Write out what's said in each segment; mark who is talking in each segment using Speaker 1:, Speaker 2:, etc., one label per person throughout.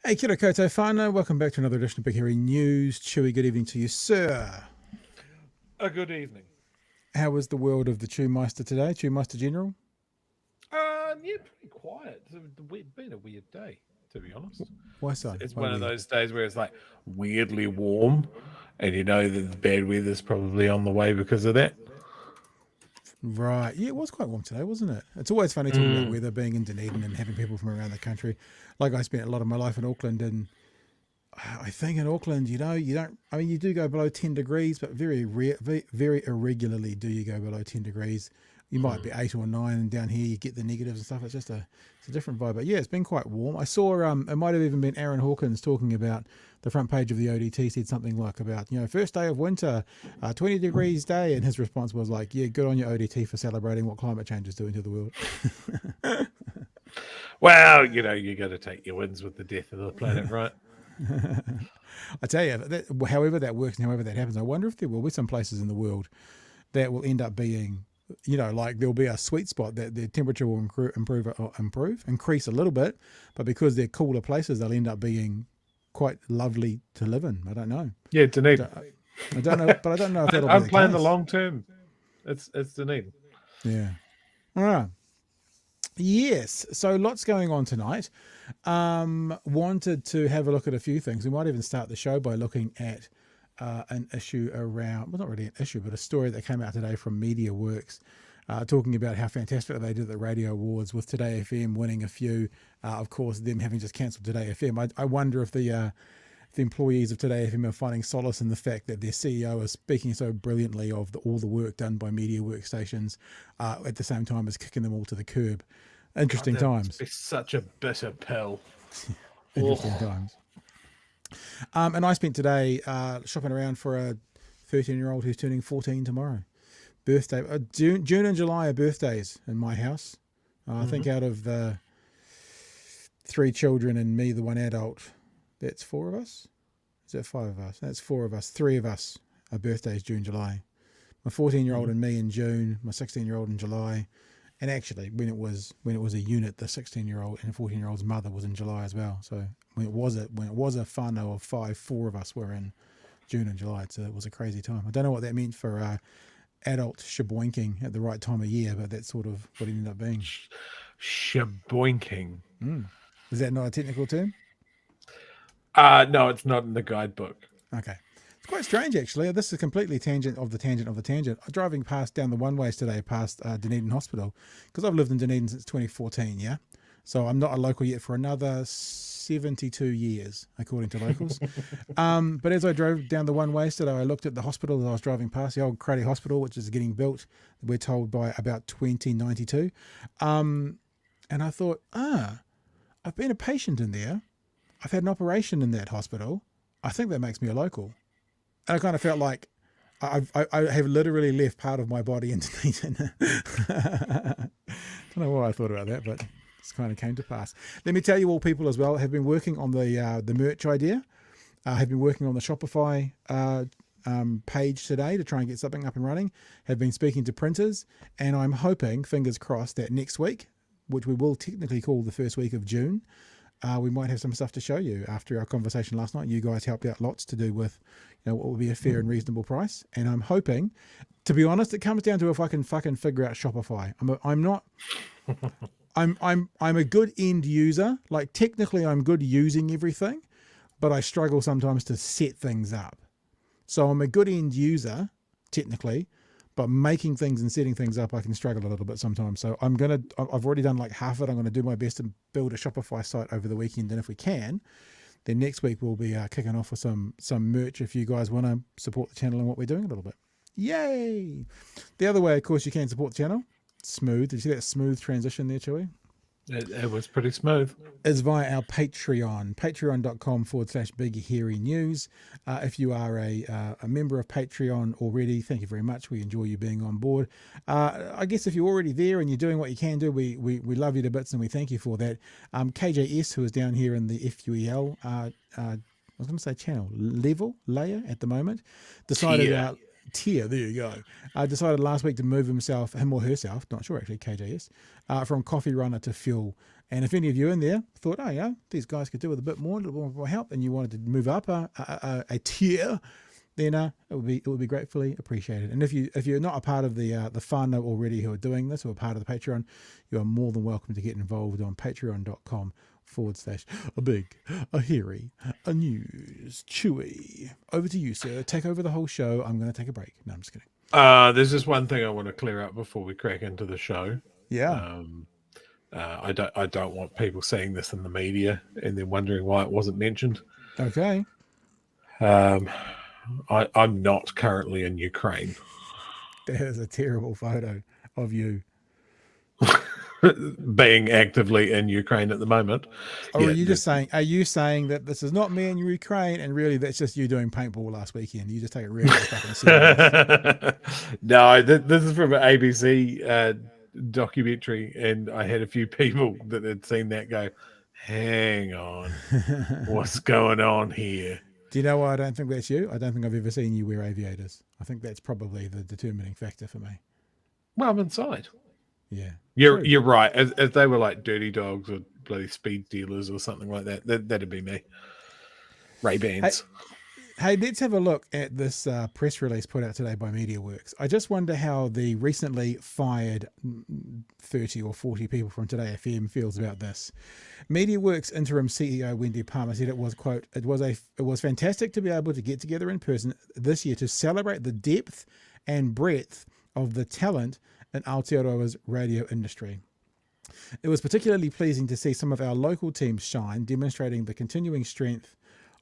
Speaker 1: Hey, kia ora koutou whānau. Welcome back to another edition of Big Hairy News. Chewy, good evening to you, sir.
Speaker 2: A good evening.
Speaker 1: How was the world of the Chewmeister today, Chewmeister General?
Speaker 2: Yeah, pretty quiet. It's been a weird day, to be honest.
Speaker 1: Why so?
Speaker 2: It's
Speaker 1: Why
Speaker 2: one of
Speaker 1: weird?
Speaker 2: those days where it's like weirdly warm, and you know that the bad weather's probably on the way because of that.
Speaker 1: Right. Yeah, it was quite warm today, wasn't it? It's always funny talking about weather, being in Dunedin and having people from around the country. Like, I spent a lot of my life in Auckland, and I think in Auckland, you do go below 10 degrees, but very irregularly do you go below 10 degrees. You might be 8 or 9, and down here you get the negatives and stuff. It's just it's a different vibe. But yeah, it's been quite warm. I saw it might have even been Aaron Hawkins talking about the front page of the ODT, said something like about, first day of winter, 20 degrees day, and his response was like, yeah, good on your ODT for celebrating what climate change is doing to the world.
Speaker 2: Well, you got to take your wins with the death of the planet, right?
Speaker 1: I tell you, however that works and however that happens, I wonder if there will be some places in the world that will end up being, like there'll be a sweet spot that the temperature will increase a little bit, but because they're cooler places, they'll end up being quite lovely to live in. I don't know.
Speaker 2: Yeah, Dunedin.
Speaker 1: I don't know, but I don't know if that'll be
Speaker 2: I'm
Speaker 1: the
Speaker 2: playing
Speaker 1: case.
Speaker 2: the long term. It's Dunedin.
Speaker 1: Yeah. All right. Yes, so lots going on tonight. Wanted to have a look at a few things. We might even start the show by looking at an issue around, well, not really an issue, but a story that came out today from MediaWorks, talking about how fantastic they did at the Radio Awards with Today FM winning a few. Of course, them having just cancelled Today FM. I wonder if the employees of Today FM are finding solace in the fact that their CEO is speaking so brilliantly of all the work done by MediaWorks stations at the same time as kicking them all to the curb. Interesting times.
Speaker 2: It's such a bitter pill.
Speaker 1: Interesting times. And I spent today shopping around for a 13-year-old who's turning 14 tomorrow. Birthday. June and July are birthdays in my house. I think out of the 3 children and me, the one adult, that's 4 of us. Is that 5 of us? That's 4 of us. 3 of us are birthdays June, July. My 14-year-old and me in June. My 16-year-old in July. And actually, when it was a unit, the 16-year-old and 14-year-old's mother was in July as well. So when it was a whānau of 5, 4 of us were in June and July. So it was a crazy time. I don't know what that meant for adult shaboinking at the right time of year, but that's sort of what it ended up being.
Speaker 2: Shaboinking.
Speaker 1: Is that not a technical term?
Speaker 2: No, it's not in the guidebook.
Speaker 1: Okay. It's quite strange, actually. This is completely tangent of the tangent of the tangent. I'm driving down the one-ways today past Dunedin Hospital, because I've lived in Dunedin since 2014, yeah? So I'm not a local yet for another 72 years, according to locals. But as I drove down the one-ways today, I looked at the hospital that I was driving past, the old Cruddy Hospital, which is getting built, we're told, by about 2092. And I thought, I've been a patient in there. I've had an operation in that hospital. I think that makes me a local. And I kind of felt like I have literally left part of my body in Dunedin. Don't know why I thought about that, but it's kind of came to pass. Let me tell you all, people as well, have been working on the merch idea. Have been working on the Shopify page today to try and get something up and running. Have been speaking to printers, and I'm hoping, fingers crossed, that next week, which we will technically call the first week of June, we might have some stuff to show you. After our conversation last night, you guys helped out lots to do with, what would be a fair and reasonable price. And I'm hoping, to be honest, it comes down to if I can fucking figure out Shopify. I'm a good end user. Like, technically I'm good using everything, but I struggle sometimes to set things up. So I'm a good end user, technically, but making things and setting things up, I can struggle a little bit sometimes. So I've already done like half of it. I'm going to do my best to build a Shopify site over the weekend. And if we can, then next week we'll be kicking off with some merch if you guys want to support the channel and what we're doing a little bit. Yay! The other way, of course, you can support the channel. Smooth. Did you see that smooth transition there, Chewy?
Speaker 2: It was pretty smooth.
Speaker 1: Is via our Patreon, patreon.com/Big Hairy News. If you are a member of Patreon already, thank you very much. We enjoy you being on board. I guess if you're already there and you're doing what you can do, we love you to bits and we thank you for that. KJS, who is down here in the FUEL, I was going to say channel layer at the moment, decided tier, there you go. Decided last week to move him or herself, not sure actually, KJS, from coffee runner to fuel. And if any of you in there thought, oh yeah, these guys could do with a bit more help, and you wanted to move up a tier, then it would be gratefully appreciated. And if you're not a part of the whānau already who are doing this, or a part of the Patreon, you are more than welcome to get involved on patreon.com/Big Hairy News. Chewy, over to you, sir. Take over the whole show. I'm going to take a break. No, I'm just kidding.
Speaker 2: There's just one thing I want to clear up before we crack into the show.
Speaker 1: Yeah.
Speaker 2: I don't want people seeing this in the media and then wondering why it wasn't mentioned.
Speaker 1: Okay.
Speaker 2: I'm not currently in Ukraine.
Speaker 1: That is a terrible photo of you.
Speaker 2: Being actively in Ukraine at the moment.
Speaker 1: Or are you saying that this is not me in Ukraine and really that's just you doing paintball last weekend? You just take it really fucking serious.
Speaker 2: No, this is from an ABC documentary, and I had a few people that had seen that go, hang on, what's going on here?
Speaker 1: Do you know why I don't think that's you? I don't think I've ever seen you wear aviators. I think that's probably the determining factor for me.
Speaker 2: Well, I'm inside.
Speaker 1: Yeah,
Speaker 2: you're right. If they were like dirty dogs or bloody speed dealers or something like that, that'd be me. Ray-Bans.
Speaker 1: Hey, let's have a look at this press release put out today by MediaWorks. I just wonder how the recently fired 30 or 40 people from Today FM feels about this. MediaWorks interim CEO Wendy Palmer said it was, quote, it was fantastic to be able to get together in person this year to celebrate the depth and breadth of the talent in Aotearoa's radio industry. It was particularly pleasing to see some of our local teams shine, demonstrating the continuing strength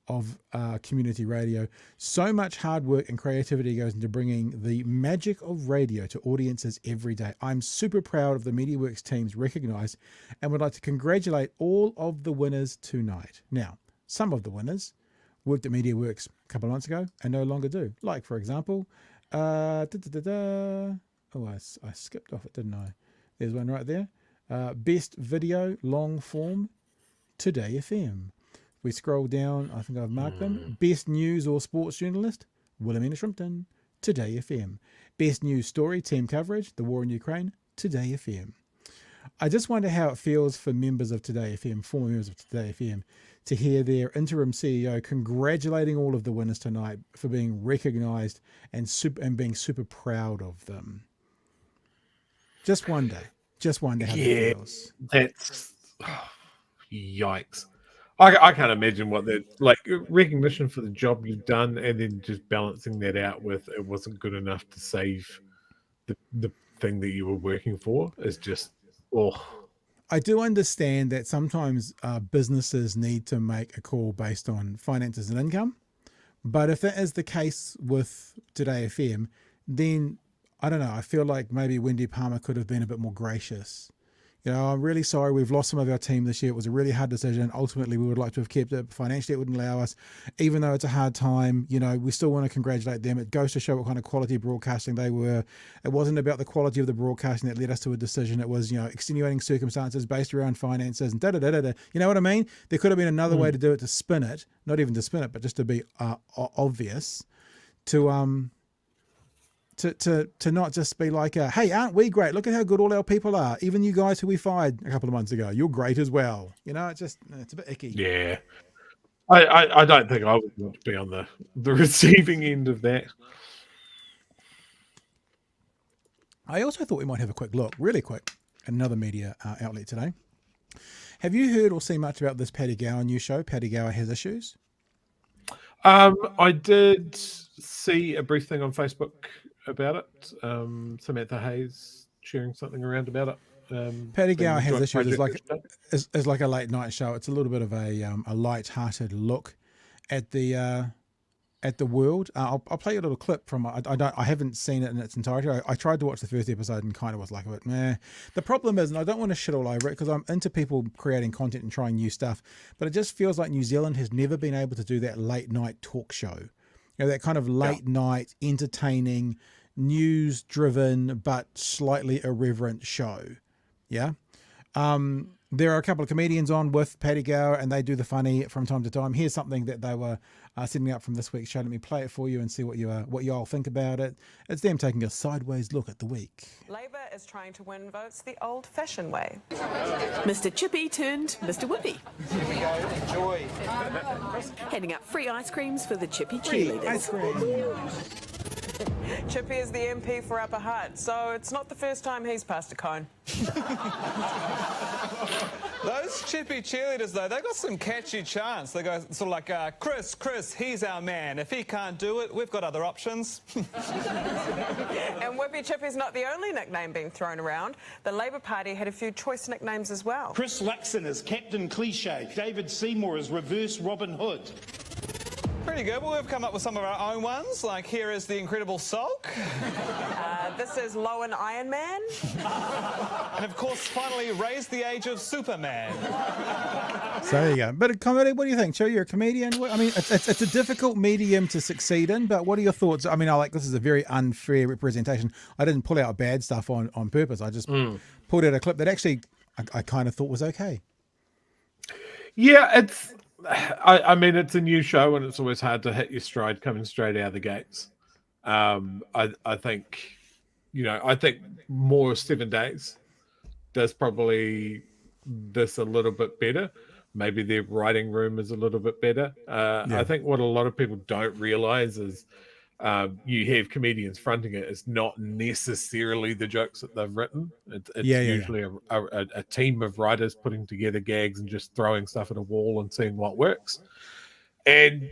Speaker 1: of community radio. So much hard work and creativity goes into bringing the magic of radio to audiences every day. I'm super proud of the MediaWorks teams recognised and would like to congratulate all of the winners tonight. Now, some of the winners worked at MediaWorks a couple of months ago and no longer do. Like, for example, I skipped off it, didn't I? There's one right there. Best video long form, Today FM. We scroll down, I think I've marked them. Best news or sports journalist, Wilhelmina Shrimpton, Today FM. Best news story, team coverage, the war in Ukraine, Today FM. I just wonder how it feels for members of Today FM, former members of Today FM, to hear their interim CEO congratulating all of the winners tonight for being recognised and being super proud of them. Just wonder how that feels.
Speaker 2: That's yikes. I can't imagine what that, like, recognition for the job you've done and then just balancing that out with it wasn't good enough to save the thing that you were working for is just,
Speaker 1: I do understand that sometimes businesses need to make a call based on finances and income, but if that is the case with Today FM, then I don't know, I feel like maybe Wendy Palmer could have been a bit more gracious. You know, I'm really sorry we've lost some of our team this year. It was a really hard decision. Ultimately, we would like to have kept it. Financially, it wouldn't allow us. Even though it's a hard time, you know, we still want to congratulate them. It goes to show what kind of quality broadcasting they were. It wasn't about the quality of the broadcasting that led us to a decision. It was, you know, extenuating circumstances based around finances and da-da-da-da-da. You know what I mean? There could have been another way to do it, to spin it. Not even to spin it, but just to be obvious. To not just be like, hey, aren't we great? Look at how good all our people are. Even you guys who we fired a couple of months ago, you're great as well. You know, it's a bit icky.
Speaker 2: Yeah. I don't think I would want to be on the receiving end of that.
Speaker 1: I also thought we might have a quick look, really quick, at another media outlet today. Have you heard or seen much about this Paddy Gowers new show, Padagawa Has Issues?
Speaker 2: I did see a brief thing on Facebook about it. Samantha Hayes sharing something around about it.
Speaker 1: Padagawa Has Issues is like a late night show. It's a little bit of a light-hearted look at the at the World. I'll play you a little clip from. I haven't seen it in its entirety. I tried to watch the first episode and kind of was like a bit meh. The problem is, and I don't want to shit all over it because I'm into people creating content and trying new stuff, but it just feels like New Zealand has never been able to do that late night talk show. You know, that kind of late night, entertaining, news driven but slightly irreverent show. Yeah. There are a couple of comedians on with Paddy Gowers and they do the funny from time to time. Here's something that they were setting up from this week's show. Let me play it for you and see what you all think about it. It's them taking a sideways look at the week.
Speaker 3: Labor is trying to win votes the old-fashioned way.
Speaker 4: Mr. Chippy turned Mr. Whippy.
Speaker 5: Here we go, enjoy.
Speaker 4: Handing out free ice creams for the Chippy cheerleaders.
Speaker 1: Ice cream.
Speaker 3: Chippy is the MP for Upper Hutt, so it's not the first time he's passed a cone.
Speaker 5: Those Chippy cheerleaders, though, they've got some catchy chants. They go sort of like, Chris, he's our man. If he can't do it, we've got other options.
Speaker 3: And Whippy Chippy's not the only nickname being thrown around. The Labor Party had a few choice nicknames as well.
Speaker 6: Chris Luxon is Captain Cliche. David Seymour is Reverse Robin Hood.
Speaker 5: Pretty good. Well, we've come up with some of our own ones, like here is the Incredible Sulk.
Speaker 3: This is Lowen Iron Man.
Speaker 5: And of course, finally, raised the age of Superman.
Speaker 1: So there you go. But a comedy, what do you think? Joe, you're a comedian. I mean, it's a difficult medium to succeed in, but what are your thoughts? I mean, this is a very unfair representation. I didn't pull out bad stuff on purpose. I just pulled out a clip that actually I kind of thought was okay.
Speaker 2: Yeah, I mean, it's a new show and it's always hard to hit your stride coming straight out of the gates. I think, I think more 7 days does probably this a little bit better. Maybe their writing room is a little bit better. I think what a lot of people don't realize is you have comedians fronting it. It's not necessarily the jokes that they've written. It's usually a team of writers putting together gags and just throwing stuff at a wall and seeing what works. And,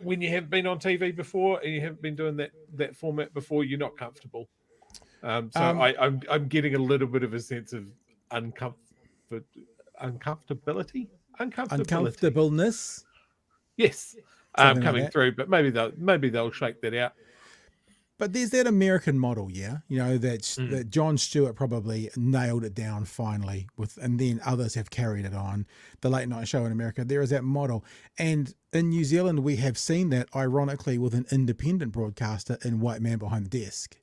Speaker 2: when you have been on TV before and you haven't been doing that format before, you're not comfortable. I'm getting a little bit of a sense of
Speaker 1: uncomfortableness.
Speaker 2: Yes. Coming through, but maybe they'll shake that out.
Speaker 1: But there's that American model, that Jon Stewart probably nailed it down finally and then others have carried it on. The late night show in America, there is that model. And in New Zealand, we have seen that ironically with an independent broadcaster in White Man Behind the Desk.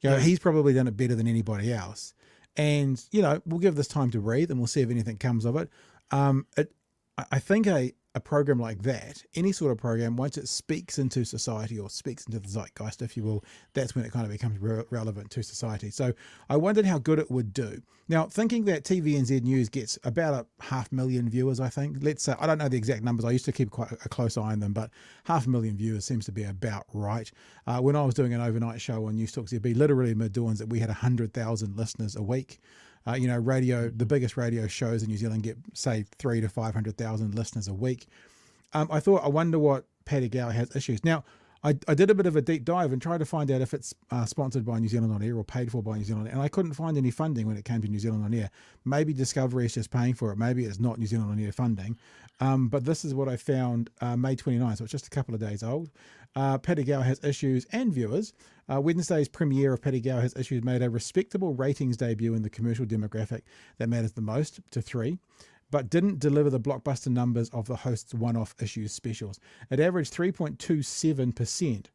Speaker 1: He's probably done it better than anybody else. And, we'll give this time to breathe and we'll see if anything comes of it. I think a program like that, any sort of program, once it speaks into society or speaks into the zeitgeist, if you will, that's when it kind of becomes relevant to society. So I wondered how good it would do. Now, thinking that TVNZ News gets about 500,000 viewers, I think. Let's say, I don't know the exact numbers. I used to keep quite a close eye on them, but 500,000 viewers seems to be about right. When I was doing an overnight show on News Talk ZB, literally mid-dawns, that we had 100,000 listeners a week. Radio, the biggest radio shows in New Zealand get, say, 300,000 to 500,000 listeners a week. I wonder what Paddy Gowers Has Issues. Now, I did a bit of a deep dive and tried to find out if it's sponsored by New Zealand On Air or paid for by New Zealand, and I couldn't find any funding when it came to New Zealand On Air. Maybe Discovery is just paying for it. Maybe it's not New Zealand On Air funding. But this is what I found May 29, so it's just a couple of days old. Paddy Gowers Has Issues and viewers. Wednesday's premiere of Paddy Gowers Has Issues made a respectable ratings debut in the commercial demographic that matters the most, to 3, but didn't deliver the blockbuster numbers of the host's one-off issues specials. It averaged 3.27%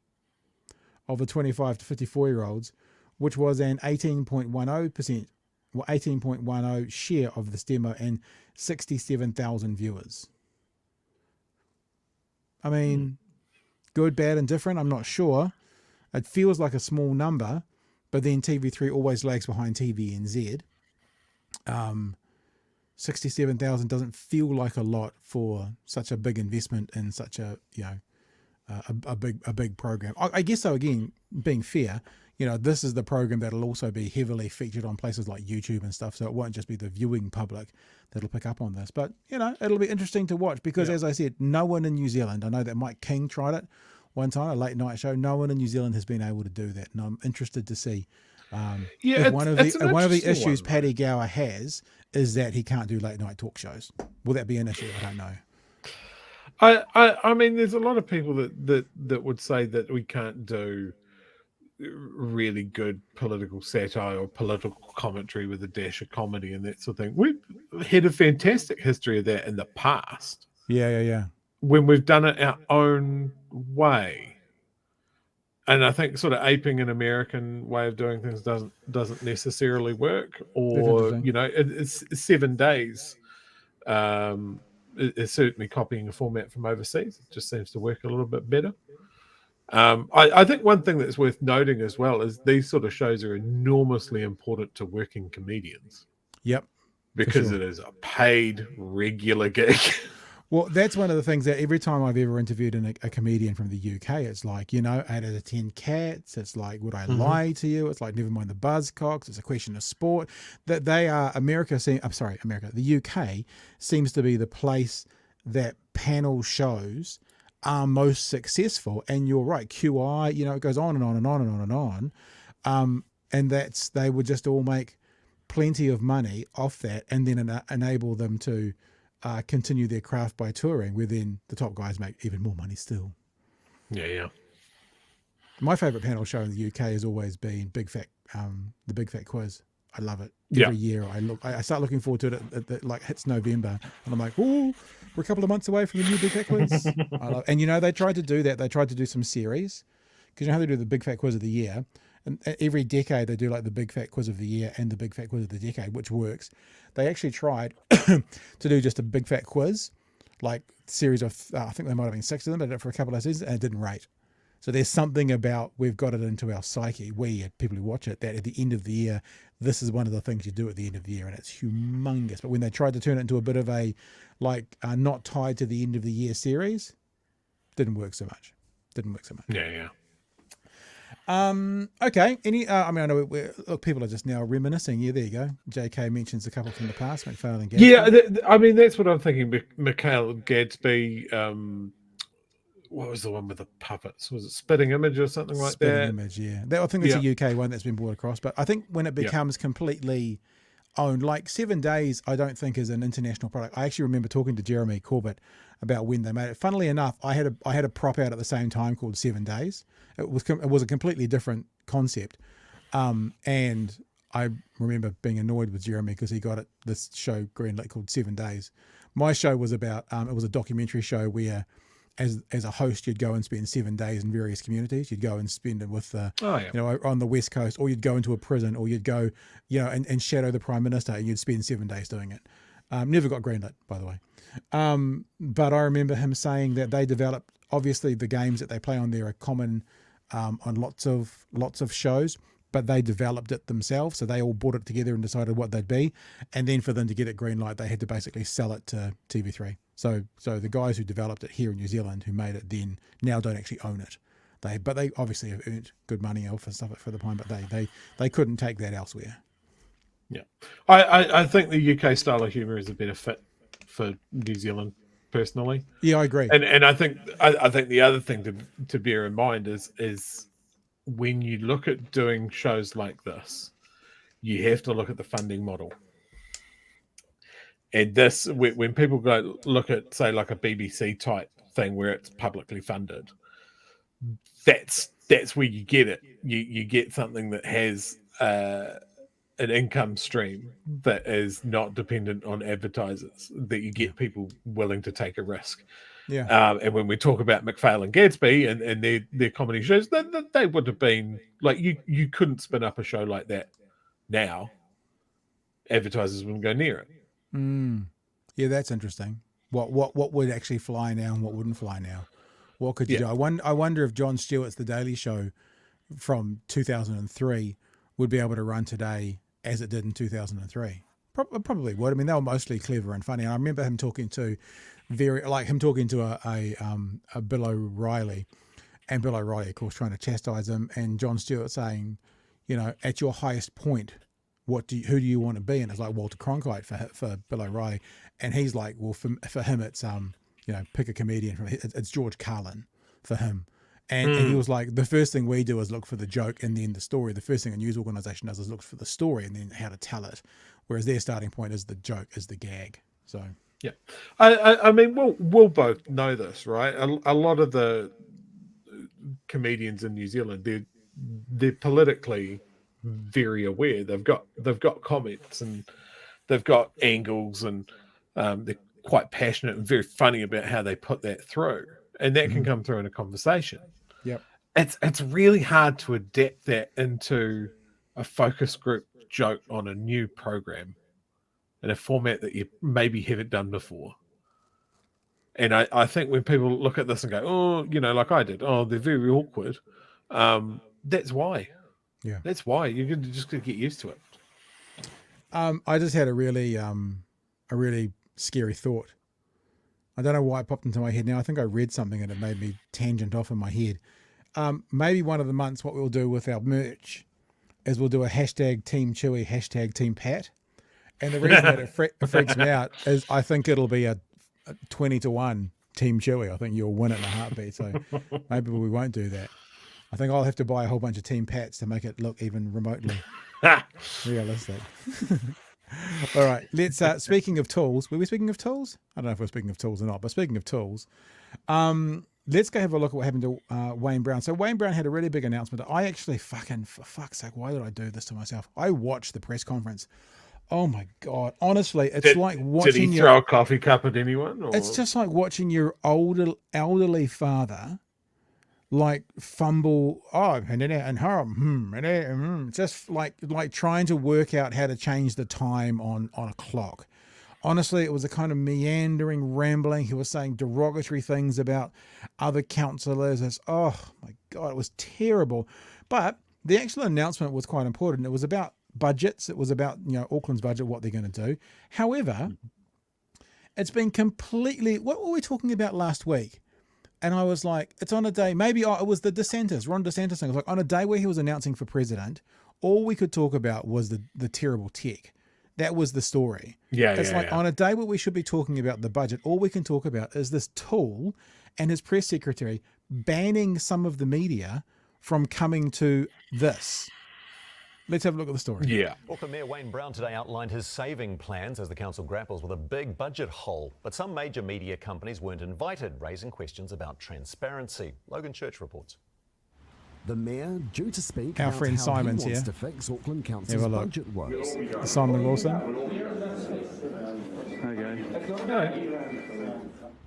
Speaker 1: of the 25 to 54-year-olds, which was an 18.10%, 18.10 share of the demo and 67,000 viewers. I mean, good, bad, and different, I'm not sure. It feels like a small number, but then TV3 always lags behind TVNZ. 67,000 doesn't feel like a lot for such a big investment in such a big program. I guess so. Again, being fair, this is the program that'll also be heavily featured on places like YouTube and stuff. So it won't just be the viewing public that'll pick up on this. But it'll be interesting to watch because, as I said, no one in New Zealand. I know that Mike King tried it one time, a late night show. No one in New Zealand has been able to do that, and I'm interested to see. If one of the issues Paddy Gowers has is that he can't do late night talk shows. Will that be an issue? I don't know.
Speaker 2: I mean, there's a lot of people that would say that we can't do really good political satire or political commentary with a dash of comedy and that sort of thing. We've had a fantastic history of that in the past
Speaker 1: Yeah.
Speaker 2: when we've done it our own way. And I think sort of aping an American way of doing things doesn't necessarily work. Or,
Speaker 1: interesting.
Speaker 2: it's 7 days. It's certainly copying a format from overseas. It just seems to work a little bit better. I think one thing that's worth noting as well is these sort of shows are enormously important to working comedians.
Speaker 1: Yep.
Speaker 2: Because
Speaker 1: sure.
Speaker 2: it is a paid regular gig.
Speaker 1: Well, that's one of the things that every time I've ever interviewed a comedian from the UK, it's like, 8 out of 10 cats. It's like, would I lie to you? It's like, never mind the buzzcocks. It's a question of sport. That they are, the UK seems to be the place that panel shows are most successful. And you're right, QI, it goes on and on and on and on and on. And they would just all make plenty of money off that and then enable them to continue their craft by touring, where then the top guys make even more money still.
Speaker 2: Yeah.
Speaker 1: My favourite panel show in the UK has always been the Big Fat Quiz. I love it. Every year I start looking forward to it at like hits November and I'm like, oh, we're a couple of months away from the new Big Fat Quiz. And they tried to do that. They tried to do some series, because how they do the Big Fat Quiz of the year. And every decade they do like the Big Fat Quiz of the year and the Big Fat Quiz of the decade, which works. They actually tried to do just a Big Fat Quiz, like series of, I think there might have been 6 of them, they did it for a couple of seasons and it didn't rate. So there's something about, we've got it into our psyche, people who watch it, that at the end of the year, this is one of the things you do at the end of the year, and it's humongous. But when they tried to turn it into a bit of a, not tied to the end of the year series, didn't work so much.
Speaker 2: Yeah.
Speaker 1: Okay. I know people are just now reminiscing. Yeah, there you go. JK mentions a couple from the past, McFarlane Gadsby.
Speaker 2: Yeah, that's what I'm thinking. Mikhail Gadsby, what was the one with the puppets? Was it Spitting Image or something like that?
Speaker 1: Spitting Image, yeah. I think that's a UK one that's been brought across. But I think when it becomes completely owned, like 7 Days, I don't think is an international product. I actually remember talking to Jeremy Corbett about when they made it. Funnily enough, I had a prop out at the same time called 7 Days. It was a completely different concept, and I remember being annoyed with Jeremy because he got this show greenlit called 7 Days. My show was about it was a documentary show where, as a host, you'd go and spend 7 days in various communities. You'd go and spend it with on the West Coast, or you'd go into a prison, or you'd go and shadow the Prime Minister, and you'd spend 7 days doing it. Never got greenlit, by the way. But I remember him saying that they developed, obviously the games that they play on there are common on lots of shows, but they developed it themselves. So they all brought it together and decided what they'd be. And then for them to get it green light, they had to basically sell it to TV3. So the guys who developed it here in New Zealand, who made it then, now don't actually own it. But they obviously have earned good money off and stuff for the time, but they couldn't take that elsewhere.
Speaker 2: Yeah. I think the UK style of humour is a better fit for New Zealand, personally.
Speaker 1: Yeah, I agree.
Speaker 2: And I think the other thing to bear in mind is when you look at doing shows like this, you have to look at the funding model. And this, when people go look at, say, like a BBC type thing where it's publicly funded, that's where you get it. You get something that has an income stream that is not dependent on advertisers, that you get people willing to take a risk.
Speaker 1: Yeah.
Speaker 2: And when we talk about McFarlane Gadsby and their comedy shows, they would have been like, you couldn't spin up a show like that now. Advertisers wouldn't go near it.
Speaker 1: Yeah, that's interesting. What would actually fly now and what wouldn't fly now? What could you do? I wonder if Jon Stewart's The Daily Show from 2003 would be able to run today as it did in 2003. Probably would. I mean, they were mostly clever and funny. And I remember him talking to a Bill O'Reilly, and Bill O'Reilly, of course, trying to chastise him, and Jon Stewart saying, at your highest point, who do you want to be? And it's like Walter Cronkite for Bill O'Reilly, and he's like, well, for him, it's pick a comedian it's George Carlin for him. And he was like, the first thing we do is look for the joke and then the story. The first thing a news organization does is look for the story and then how to tell it. Whereas their starting point is the joke, is the gag. So
Speaker 2: Yeah, I mean, we'll both know this, right? A lot of the comedians in New Zealand, they're politically very aware. They've got comments and they've got angles, and they're quite passionate and very funny about how they put that through, and that can come through in a conversation.
Speaker 1: Yep.
Speaker 2: It's really hard to adapt that into a focus group joke on a new program in a format that you maybe haven't done before. And I think when people look at this and go, oh, like I did, oh, they're very awkward. That's why.
Speaker 1: Yeah.
Speaker 2: That's why. You're just going to get used to it.
Speaker 1: I just had a really scary thought. I don't know why it popped into my head now. I think I read something and it made me tangent off in my head. Maybe one of the months what we'll do with our merch is we'll do a hashtag Team Chewy, hashtag Team Pat. And the reason that it freaks me out is I think it'll be a 20-1 Team Chewy. I think you'll win it in a heartbeat. So maybe we won't do that. I think I'll have to buy a whole bunch of Team Pats to make it look even remotely realistic. All right, let's. Speaking of tools, were we speaking of tools? I don't know if we're speaking of tools or not, but speaking of tools, let's go have a look at what happened to Wayne Brown. So Wayne Brown had a really big announcement. I actually for fuck's sake, why did I do this to myself? I watched the press conference. Oh my God. Honestly, it's like watching.
Speaker 2: Did he throw a coffee cup at anyone? Or?
Speaker 1: It's just like watching your elderly father like fumble. Oh, and just like trying to work out how to change the time on a clock. Honestly, it was a kind of meandering rambling. He was saying derogatory things about other councillors. Oh my God, it was terrible. But the actual announcement was quite important. It was about budgets. It was about, Auckland's budget, what they're going to do. However, it's been completely, what were we talking about last week? And I was like, it's on a day, maybe it was the DeSantis, Ron DeSantis thing. It was like on a day where he was announcing for president, all we could talk about was the terrible tech. That was the story. It's on a day where we should be talking about the budget, all we can talk about is this tool and his press secretary banning some of the media from coming to this. Let's have a look at the story.
Speaker 2: Yeah.
Speaker 7: Auckland Mayor Wayne Brown today outlined his saving plans as the council grapples with a big budget hole. But some major media companies weren't invited, raising questions about transparency. Logan Church reports.
Speaker 8: The mayor due to speak
Speaker 1: Our
Speaker 8: about
Speaker 1: friend
Speaker 8: how
Speaker 1: Simon's
Speaker 8: he wants
Speaker 1: here.
Speaker 8: to fix Auckland Council's budget woes.
Speaker 1: Simon Wilson.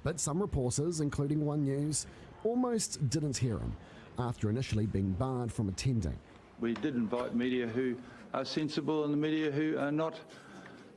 Speaker 8: But some reporters, including One News, almost didn't hear him after initially being barred from attending.
Speaker 9: We did invite media who are sensible and the media who are not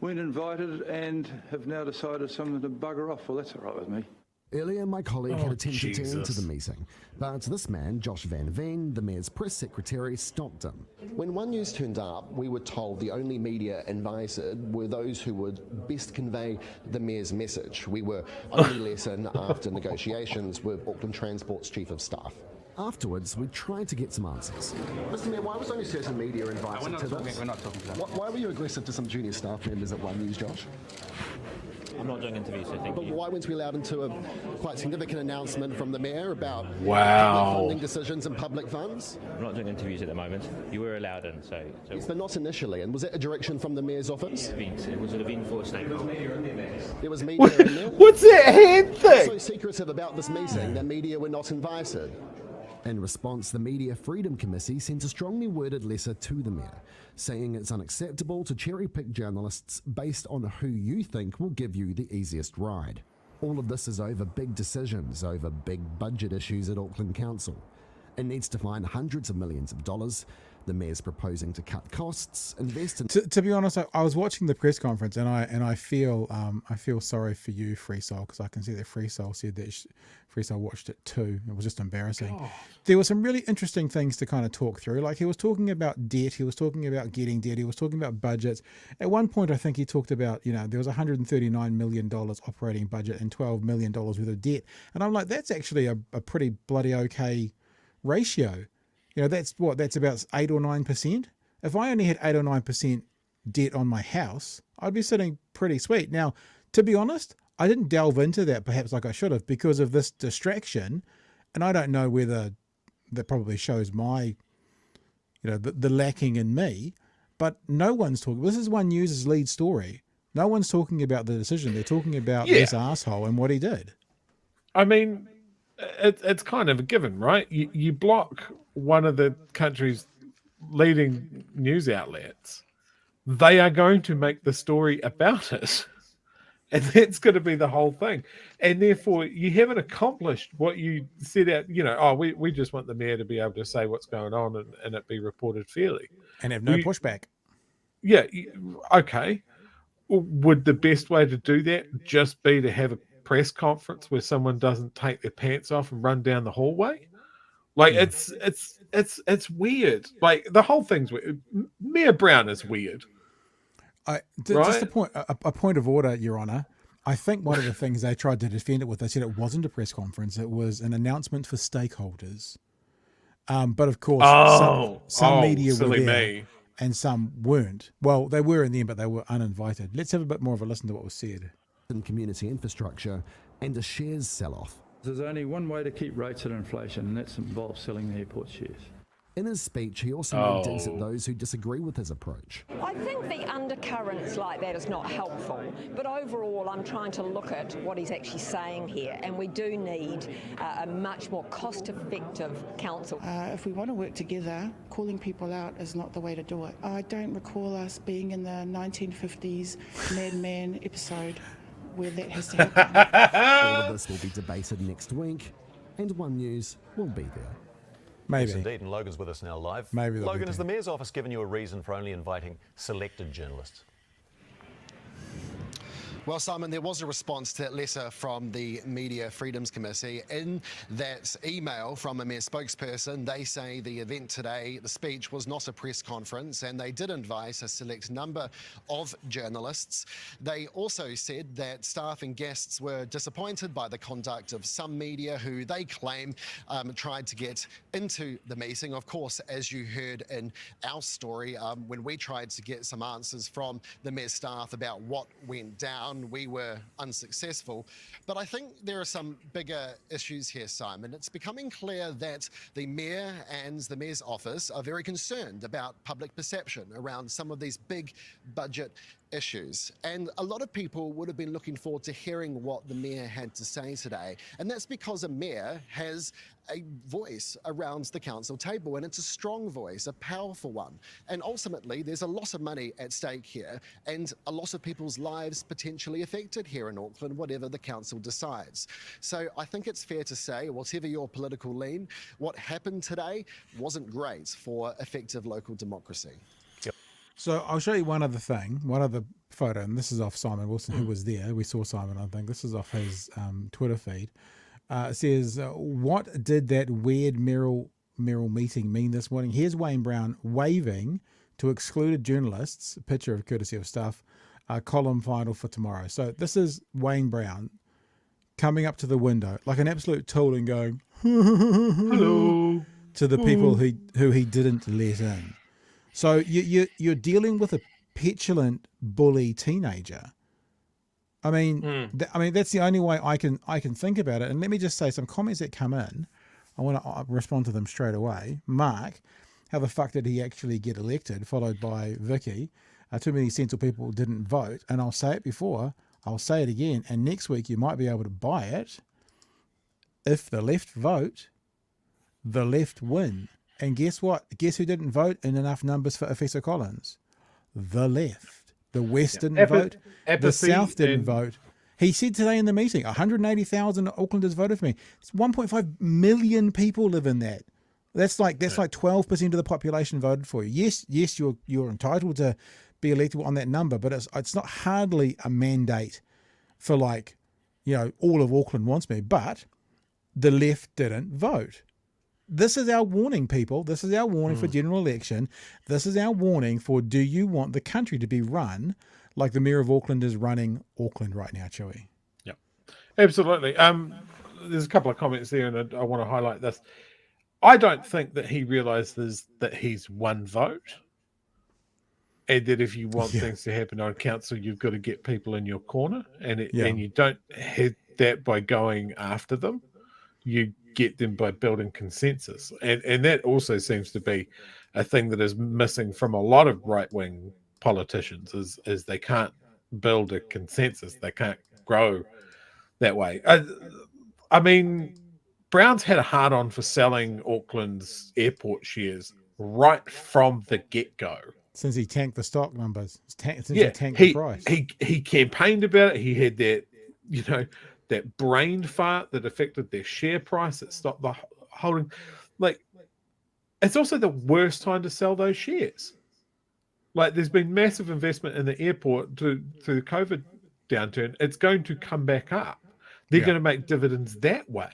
Speaker 9: weren't invited and have now decided something to bugger off. Well, that's all right with me.
Speaker 8: Earlier, my colleague had attempted to enter
Speaker 2: Jesus.
Speaker 8: the meeting, but this man, Josh Van Veen, the mayor's press secretary, stopped him.
Speaker 10: When One News turned up, we were told the only media invited were those who would best convey the mayor's message. We were only let in after negotiations with Auckland Transport's chief of staff.
Speaker 8: Afterwards, we tried to get some answers.
Speaker 10: Mr Mayor, why was only certain media invited to this?
Speaker 9: We're not talking to them.
Speaker 10: Why were you aggressive to some junior staff members at One News, Josh?
Speaker 11: I'm not doing interviews, so thank
Speaker 10: But
Speaker 11: you.
Speaker 10: why weren't we allowed into a quite significant announcement from the mayor about
Speaker 2: Wow.
Speaker 10: public funding decisions and public funds?
Speaker 11: I'm not doing interviews at the moment. You were allowed in, so
Speaker 10: Yes, but not initially. And was that a direction from the mayor's office?
Speaker 11: it was an event for a statement.
Speaker 10: There was media in there.
Speaker 2: What's that hand thing?
Speaker 10: So secretive about this meeting that media were not invited.
Speaker 8: In response, the Media Freedom Committee sent a strongly worded letter to the mayor, saying it's unacceptable to cherry-pick journalists based on who you think will give you the easiest ride. All of this is over big decisions, over big budget issues at Auckland Council. It needs to find hundreds of millions of dollars. The mayor's proposing to cut costs, invest in...
Speaker 1: To be honest, I was watching the press conference and I feel sorry for you, Free Soul, because I can see that Free Soul said that Free Soul watched it too. It was just embarrassing. Oh. There were some really interesting things to kind of talk through. Like he was talking about debt, he was talking about getting debt, he was talking about budgets. At one point, I think he talked about, there was $139 million operating budget and $12 million worth of debt. And I'm like, that's actually a pretty bloody okay ratio. That's about 8 or 9%. If I only had 8 or 9% debt on my house, I'd be sitting pretty sweet. Now, to be honest, I didn't delve into that perhaps like I should have because of this distraction. And I don't know whether that probably shows my, the lacking in me, but no one's talking. This is One News's lead story. No one's talking about the decision. They're talking about this asshole and what he did.
Speaker 2: I mean, it's kind of a given, right? You block one of the country's leading news outlets, they are going to make the story about it. And that's going to be the whole thing. And therefore, you haven't accomplished what you set out, we just want the mayor to be able to say what's going on and it be reported fairly.
Speaker 1: And have no pushback.
Speaker 2: Yeah, okay. Would the best way to do that just be to have a press conference where someone doesn't take their pants off and run down the hallway? Like, it's weird. Like, the whole thing's weird. Mayor Brown is weird.
Speaker 1: Just a point of order, Your Honour. I think one of the things they tried to defend it with, they said it wasn't a press conference, it was an announcement for stakeholders. But of course, some media were there and some weren't. Well, they were in the end, but they were uninvited. Let's have a bit more of a listen to what was said.
Speaker 8: In community infrastructure and a shares sell-off.
Speaker 9: There's only one way to keep rates at inflation, and that involves selling the airport shares.
Speaker 8: In his speech, he also made digs at those who disagree with his approach.
Speaker 12: I think the undercurrents like that is not helpful, but overall I'm trying to look at what he's actually saying here, and we do need a much more cost-effective council.
Speaker 13: If we want to work together, calling people out is not the way to do it. I don't recall us being in the 1950s Mad Men episode where that has to happen.
Speaker 8: All of this will be debated next week, and One News will be there.
Speaker 1: Maybe.
Speaker 7: Yes, indeed, and Logan's with us now live.
Speaker 1: Maybe.
Speaker 7: Logan, has the Mayor's office given you a reason for only inviting selected journalists?
Speaker 10: Well, Simon, there was a response to that letter from the Media Freedoms Committee. In that email from a Mayor spokesperson, they say the event today, the speech, was not a press conference, and they did invite a select number of journalists. They also said that staff and guests were disappointed by the conduct of some media who they claim tried to get into the meeting. Of course, as you heard in our story, when we tried to get some answers from the Mayor's staff about what went down, we were unsuccessful. But I think there are some bigger issues here, Simon. It's becoming clear that the Mayor and the Mayor's office are very concerned about public perception around some of these big budget issues. And a lot of people would have been looking forward to hearing what the Mayor had to say today. And that's because a Mayor has a voice around the council table, and it's a strong voice, a powerful one. And ultimately, there's a lot of money at stake here, and a lot of people's lives potentially affected here in Auckland, whatever the council decides. So I think it's fair to say, whatever your political lean, what happened today wasn't great for effective local democracy.
Speaker 1: So I'll show you one other thing, one other photo, and this is off Simon Wilson, who was there. We saw Simon, I think. This is off his Twitter feed. It says, what did that weird mayoral meeting mean this morning? Here's Wayne Brown waving to excluded journalists, a picture of courtesy of staff, column final for tomorrow. So this is Wayne Brown coming up to the window like an absolute tool and going, hello, to the people who he didn't let in. So you're dealing with a petulant bully teenager. I mean, that's the only way I can think about it. And let me just say some comments that come in. I want to respond to them straight away. Mark, how the fuck did he actually get elected? Followed by Vicky. Too many sensible people didn't vote. And I'll say it before, I'll say it again. And next week you might be able to buy it. If the left vote, the left win. And guess what? Guess who didn't vote in enough numbers for Efeso Collins? The left. The West didn't vote. The South didn't vote. He said today in the meeting, 180,000 Aucklanders voted for me. It's 1.5 million people live in that. That's like 12% of the population voted for you. Yes, you're entitled to be elected on that number, but it's not hardly a mandate for all of Auckland wants me. But the left didn't vote. This is our warning, people. This is our warning for general election. This is our warning for, do you want the country to be run like the Mayor of Auckland is running Auckland right now, Chewy?
Speaker 2: Yeah, absolutely. There's a couple of comments there, and I want to highlight this. I don't think that he realises that he's one vote, and that if you want things to happen on council, you've got to get people in your corner, and you don't hit that by going after them. You get them by building consensus. And that also seems to be a thing that is missing from a lot of right-wing politicians is they can't build a consensus. They can't grow that way. I mean, Brown's had a hard on for selling Auckland's airport shares right from the get-go.
Speaker 1: Since he tanked the stock numbers, since
Speaker 2: Yeah,
Speaker 1: he tanked the price.
Speaker 2: he campaigned about it. He had that, that brain fart that affected their share price. It stopped the holding. Like, it's also the worst time to sell those shares. Like, there's been massive investment in the airport through the COVID downturn. It's going to come back up. They're going to make dividends that way.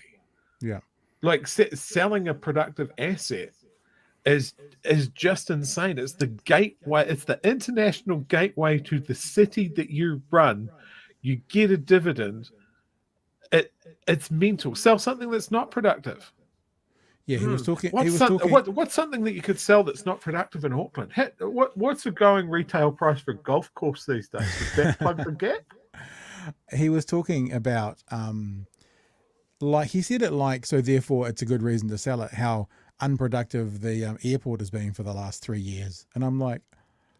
Speaker 1: Yeah.
Speaker 2: Like, selling a productive asset is just insane. It's the gateway. It's the international gateway to the city that you run. You get a dividend. It's mental. Sell something that's not productive.
Speaker 1: Yeah, he was talking.
Speaker 2: What's something that you could sell that's not productive in Auckland? What's the going retail price for a golf course these days? Does that plug the gap?
Speaker 1: He was talking about, like he said it like, so therefore it's a good reason to sell it. How unproductive the airport has been for the last 3 years, and I'm like,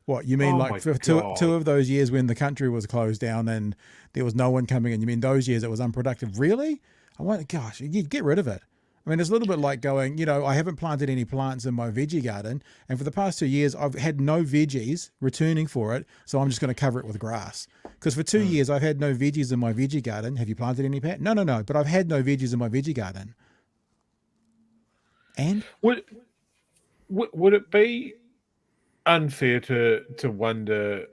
Speaker 1: what you mean? Like for two of those years when the country was closed down and there was no one coming in, you mean those years it was unproductive? Really? I went, gosh, you get rid of it. I mean, it's a little bit like going, I haven't planted any plants in my veggie garden, and for the past 2 years, I've had no veggies returning for it, so I'm just going to cover it with grass. Because for 2 years, I've had no veggies in my veggie garden. Have you planted any, Pat? No, but I've had no veggies in my veggie garden. And?
Speaker 2: Would it be unfair to wonder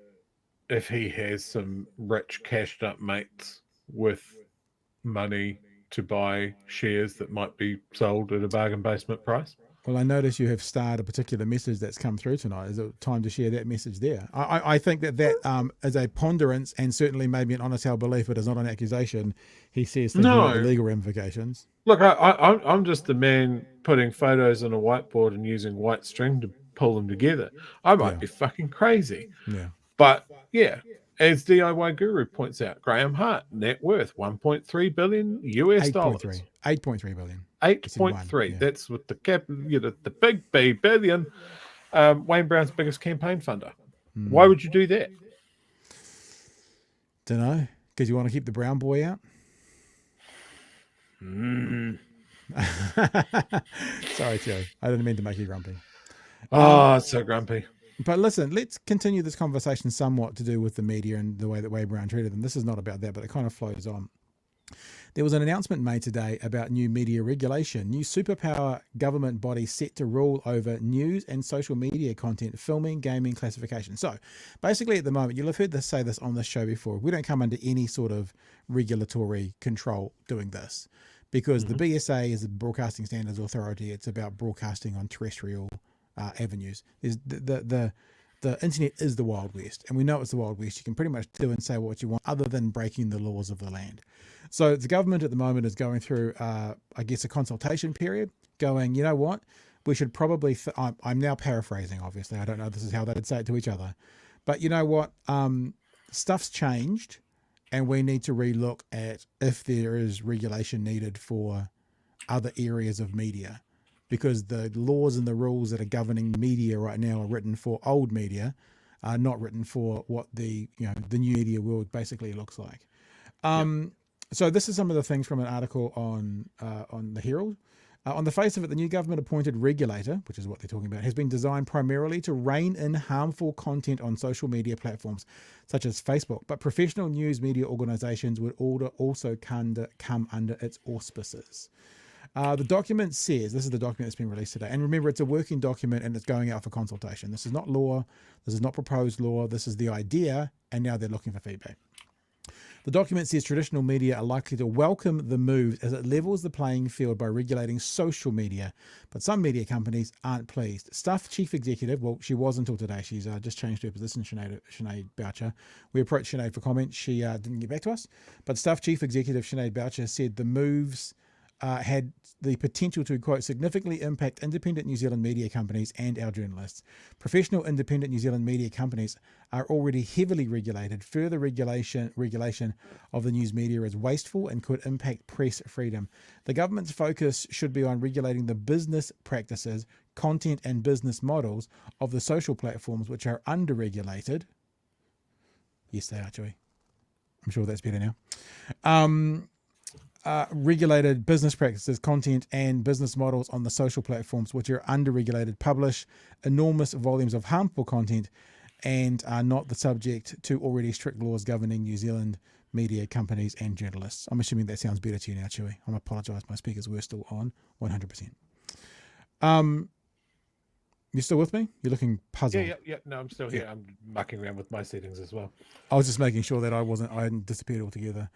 Speaker 2: if he has some rich cashed up mates with money to buy shares that might be sold at a bargain basement price?
Speaker 1: Well, I notice you have starred a particular message that's come through tonight. Is it time to share that message there? I think that is a ponderance and certainly maybe an honest held belief, but it's not an accusation. He says thinking about the legal ramifications.
Speaker 2: Look, I'm just the man putting photos on a whiteboard and using white string to pull them together. I might be fucking crazy.
Speaker 1: Yeah.
Speaker 2: But yeah, as DIY Guru points out, Graham Hart, net worth $1.3 billion US dollars.
Speaker 1: 8.3 billion.
Speaker 2: 8.3. That's with the cap, the big B billion. Wayne Brown's biggest campaign funder. Why would you do that?
Speaker 1: Don't know. Because you want to keep the brown boy out? Sorry, Joe. I didn't mean to make you grumpy.
Speaker 2: So grumpy.
Speaker 1: But listen, let's continue this conversation somewhat to do with the media and the way that Wayne Brown treated them. This is not about that, but it kind of flows on. There was an announcement made today about new media regulation. New superpower government body set to rule over news and social media content, filming, gaming, classification. So basically at the moment, you'll have heard us say this on this show before, we don't come under any sort of regulatory control doing this because the BSA is the Broadcasting Standards Authority. It's about broadcasting on terrestrial avenues. There's the internet is the Wild West, and we know it's the Wild West. You can pretty much do and say what you want other than breaking the laws of the land. So the government at the moment is going through, I guess, a consultation period, going, you know what, we should probably, I'm now paraphrasing, obviously. I don't know this is how they'd say it to each other. But you know what, stuff's changed, and we need to relook at if there is regulation needed for other areas of media. Because the laws and the rules that are governing media right now are written for old media, not written for what the new media world basically looks like. So this is some of the things from an article on the Herald. On the face of it, the new government-appointed regulator, which is what they're talking about, has been designed primarily to rein in harmful content on social media platforms such as Facebook. But professional news media organisations would also come under its auspices. The document says, this is the document that's been released today, and remember, it's a working document and it's going out for consultation. This is not law, this is not proposed law, this is the idea, and now they're looking for feedback. The document says traditional media are likely to welcome the move as it levels the playing field by regulating social media, but some media companies aren't pleased. Stuff Chief Executive, well, she was until today, she's just changed her position, Sinead Boucher. We approached Sinead for comment, she didn't get back to us, but Stuff Chief Executive Sinead Boucher said the moves had the potential to, quote, significantly impact independent New Zealand media companies and our journalists. Professional independent New Zealand media companies are already heavily regulated. Further regulation of the news media is wasteful and could impact press freedom. The government's focus should be on regulating the business practices, content and business models of the social platforms which are under-regulated. Yes, they are, Chewy. I'm sure that's better now. Regulated business practices, content and business models on the social platforms which are under-regulated publish enormous volumes of harmful content and are not the subject to already strict laws governing New Zealand media companies and journalists. I'm assuming that sounds better to you now, Chewy. I apologise, my speakers were still on 100%. You still with me? You're looking puzzled.
Speaker 2: Yeah. No, I'm still here. I'm mucking around with my settings as well.
Speaker 1: I was just making sure that I hadn't disappeared altogether.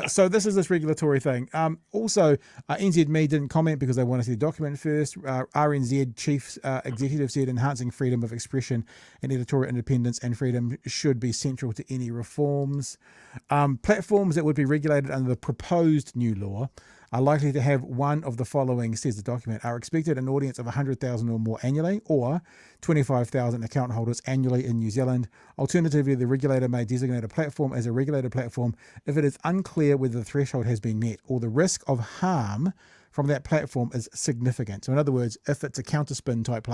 Speaker 1: So this is this regulatory thing. Also, NZME didn't comment because they want to see the document first. RNZ chief executive said enhancing freedom of expression and editorial independence and freedom should be central to any reforms. Platforms that would be regulated under the proposed new law are likely to have one of the following, says the document, are expected an audience of 100,000 or more annually, or 25,000 account holders annually in New Zealand. Alternatively, the regulator may designate a platform as a regulated platform if it is unclear whether the threshold has been met or the risk of harm from that platform is significant. So in other words, if it's a counterspin type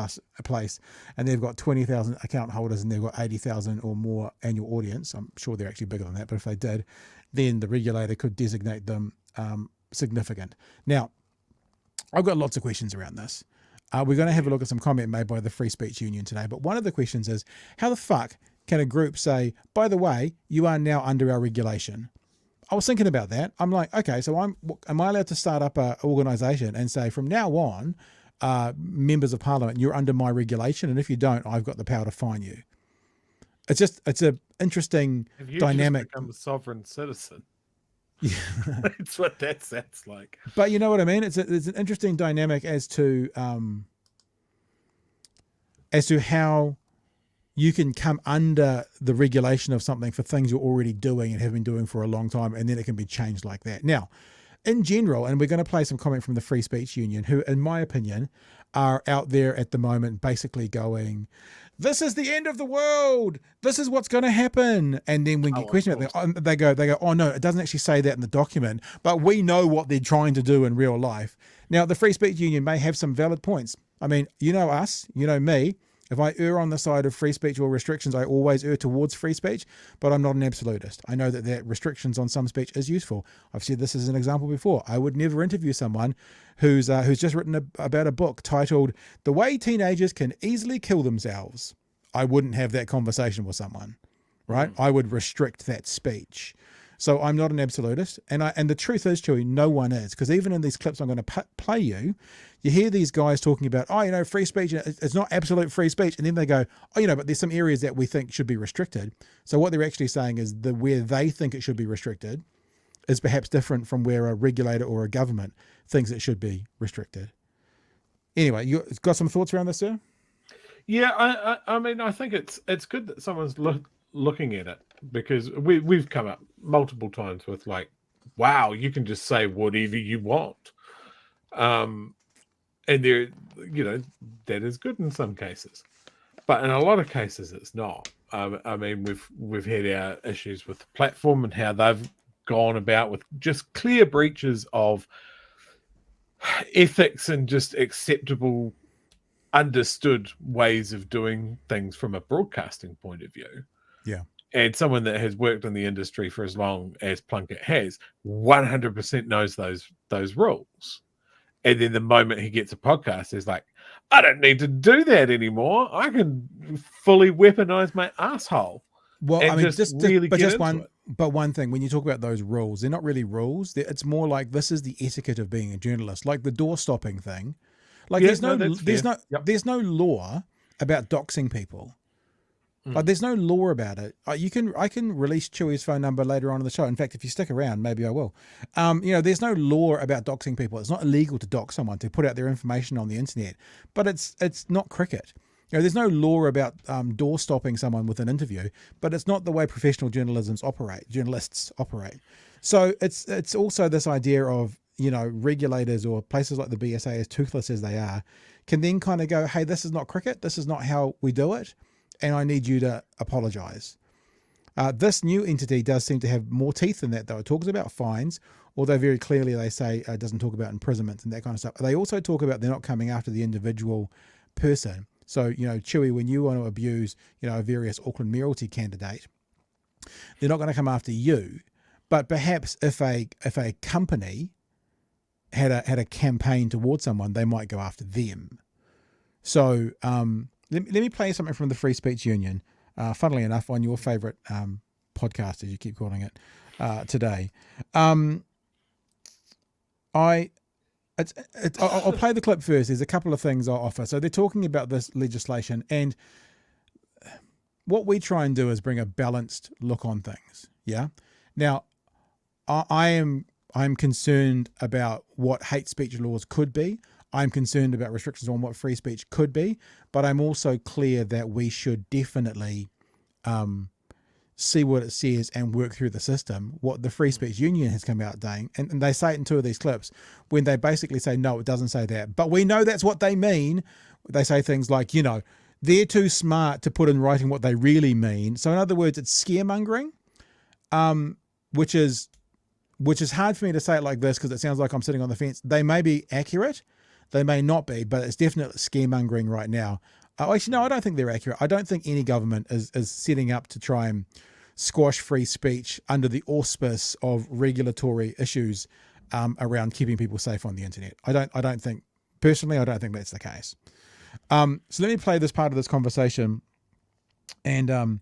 Speaker 1: place and they've got 20,000 account holders and they've got 80,000 or more annual audience, I'm sure they're actually bigger than that, but if they did, then the regulator could designate them significant. Now, I've got lots of questions around this. We're going to have a look at some comment made by the Free Speech Union today, but one of the questions is, how the fuck can a group say, by the way, you are now under our regulation? I was thinking about that. I'm like, okay, so am I allowed to start up an organisation and say, from now on, members of parliament, you're under my regulation, and if you don't, I've got the power to fine you. It's an interesting dynamic.
Speaker 2: Just become a sovereign citizen. Yeah. That's what that sounds like.
Speaker 1: But you know what I mean? It's an interesting dynamic as to how you can come under the regulation of something for things you're already doing and have been doing for a long time, and then it can be changed like that. Now, in general, and we're going to play some comment from the Free Speech Union, who, in my opinion, are out there at the moment basically going, this is the end of the world. This is what's going to happen. And then when you question it, they go, oh no, it doesn't actually say that in the document, but we know what they're trying to do in real life. Now, the Free Speech Union may have some valid points. I mean, you know us, you know me. If I err on the side of free speech or restrictions, I always err towards free speech, but I'm not an absolutist. I know that restrictions on some speech is useful. I've said this as an example before. I would never interview someone who's just written about a book titled The Way Teenagers Can Easily Kill Themselves. I wouldn't have that conversation with someone, right? I would restrict that speech. So I'm not an absolutist. And the truth is, Chewy, no one is. Because even in these clips I'm going to play you hear these guys talking about, free speech, it's not absolute free speech. And then they go, but there's some areas that we think should be restricted. So what they're actually saying is where they think it should be restricted is perhaps different from where a regulator or a government thinks it should be restricted. Anyway, you got some thoughts around this, sir?
Speaker 2: Yeah, I mean, I think it's good that someone's looking at it, because we've come up multiple times with like, wow, you can just say whatever you want. And there, that is good in some cases, but in a lot of cases it's not. I mean, we've had our issues with the platform and how they've gone about with just clear breaches of ethics and just acceptable, understood ways of doing things from a broadcasting point of view.
Speaker 1: Yeah.
Speaker 2: And someone that has worked in the industry for as long as Plunkett has 100% knows those rules. And then the moment he gets a podcast, he's like, I don't need to do that anymore. I can fully weaponize my asshole.
Speaker 1: Well, I mean, one thing, when you talk about those rules, they're not really rules. It's more like, this is the etiquette of being a journalist, like the door stopping thing. Like there's no law about doxing people. Like there's no law about it. I can release Chewy's phone number later on in the show. In fact, if you stick around, maybe I will. There's no law about doxing people. It's not illegal to dox someone, to put out their information on the internet. But it's not cricket. There's no law about door stopping someone with an interview. But it's not the way professional journalists operate. So it's also this idea of, regulators or places like the BSA, as toothless as they are, can then kind of go, hey, this is not cricket. This is not how we do it. And I need you to apologise. This new entity does seem to have more teeth than that, though. It talks about fines, although very clearly they say it doesn't talk about imprisonment and that kind of stuff. They also talk about they're not coming after the individual person. So, Chewy, when you want to abuse, a various Auckland mayoralty candidate, they're not going to come after you. But perhaps if a company had a campaign towards someone, they might go after them. So let me play something from the Free Speech Union. Funnily enough, on your favourite podcast, as you keep calling it, today. I'll play the clip first. There's a couple of things I'll offer. So they're talking about this legislation, and what we try and do is bring a balanced look on things. Yeah. Now, I'm concerned about what hate speech laws could be. I'm concerned about restrictions on what free speech could be, but I'm also clear that we should definitely see what it says and work through the system. What the Free Speech Union has come out saying, and they say it in two of these clips, when they basically say, no, it doesn't say that, but we know that's what they mean. They say things like, they're too smart to put in writing what they really mean. So in other words, it's scaremongering, which is hard for me to say it like this because it sounds like I'm sitting on the fence. They may be accurate, they may not be, but it's definitely scaremongering right now. Actually, no, I don't think they're accurate. I don't think any government is setting up to try and squash free speech under the auspice of regulatory issues around keeping people safe on the internet. I don't think that's the case. So let me play this part of this conversation. And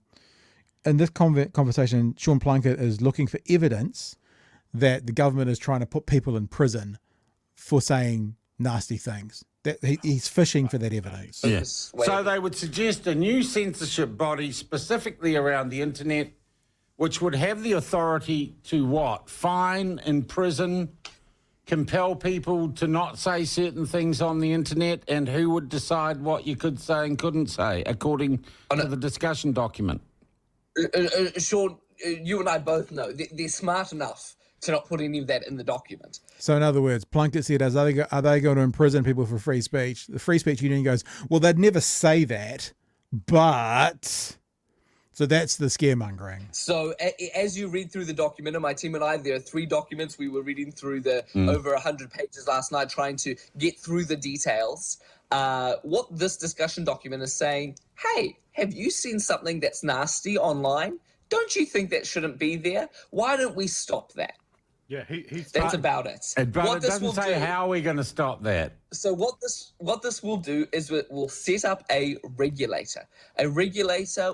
Speaker 1: in this conversation, Sean Plunkett is looking for evidence that the government is trying to put people in prison for saying nasty things. That he's fishing for that evidence.
Speaker 14: Yes. So they would suggest a new censorship body specifically around the internet, which would have the authority to what? Fine, imprison, compel people to not say certain things on the internet, and who would decide what you could say and couldn't say, according to the discussion document?
Speaker 15: Sean, you and I both know they're smart enough to not put any of that in the document.
Speaker 1: So in other words, Plunkett said, are they going to imprison people for free speech? The Free Speech Union goes, well, they'd never say that, but... So that's the scaremongering.
Speaker 15: So as you read through the document, and my team and I, there are 3 documents. We were reading through the over 100 pages last night, trying to get through the details. What this discussion document is saying, hey, have you seen something that's nasty online? Don't you think that shouldn't be there? Why don't we stop that?
Speaker 2: Yeah,
Speaker 15: that's about it.
Speaker 14: But it doesn't say how we're going to stop that.
Speaker 15: So what this will do is it will set up a regulator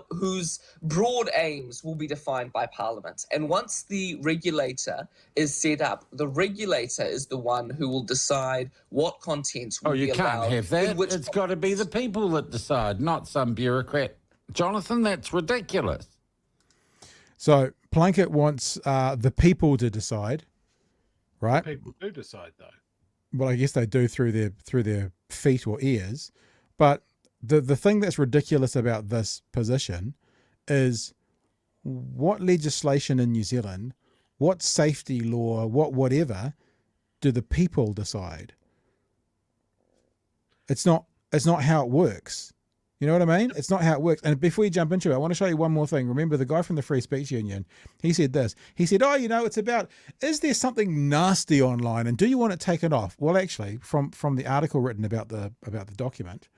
Speaker 15: whose broad aims will be defined by Parliament. And once the regulator is set up, the regulator is the one who will decide what content will be allowed.
Speaker 14: Oh, you can't have that. It's got to be the people that decide, not some bureaucrat. Jonathan, that's ridiculous.
Speaker 1: So Plunkett wants the people to decide, right?
Speaker 2: People do decide, though.
Speaker 1: Well, I guess they do through their feet or ears. But the thing that's ridiculous about this position is what legislation in New Zealand, what safety law, whatever, do the people decide? It's not how it works. You know what I mean? It's not how it works. And before you jump into it, I want to show you one more thing. Remember, the guy from the Free Speech Union, he said this. He said, it's about, is there something nasty online and do you want it taken off? Well, actually, from the article written about the document,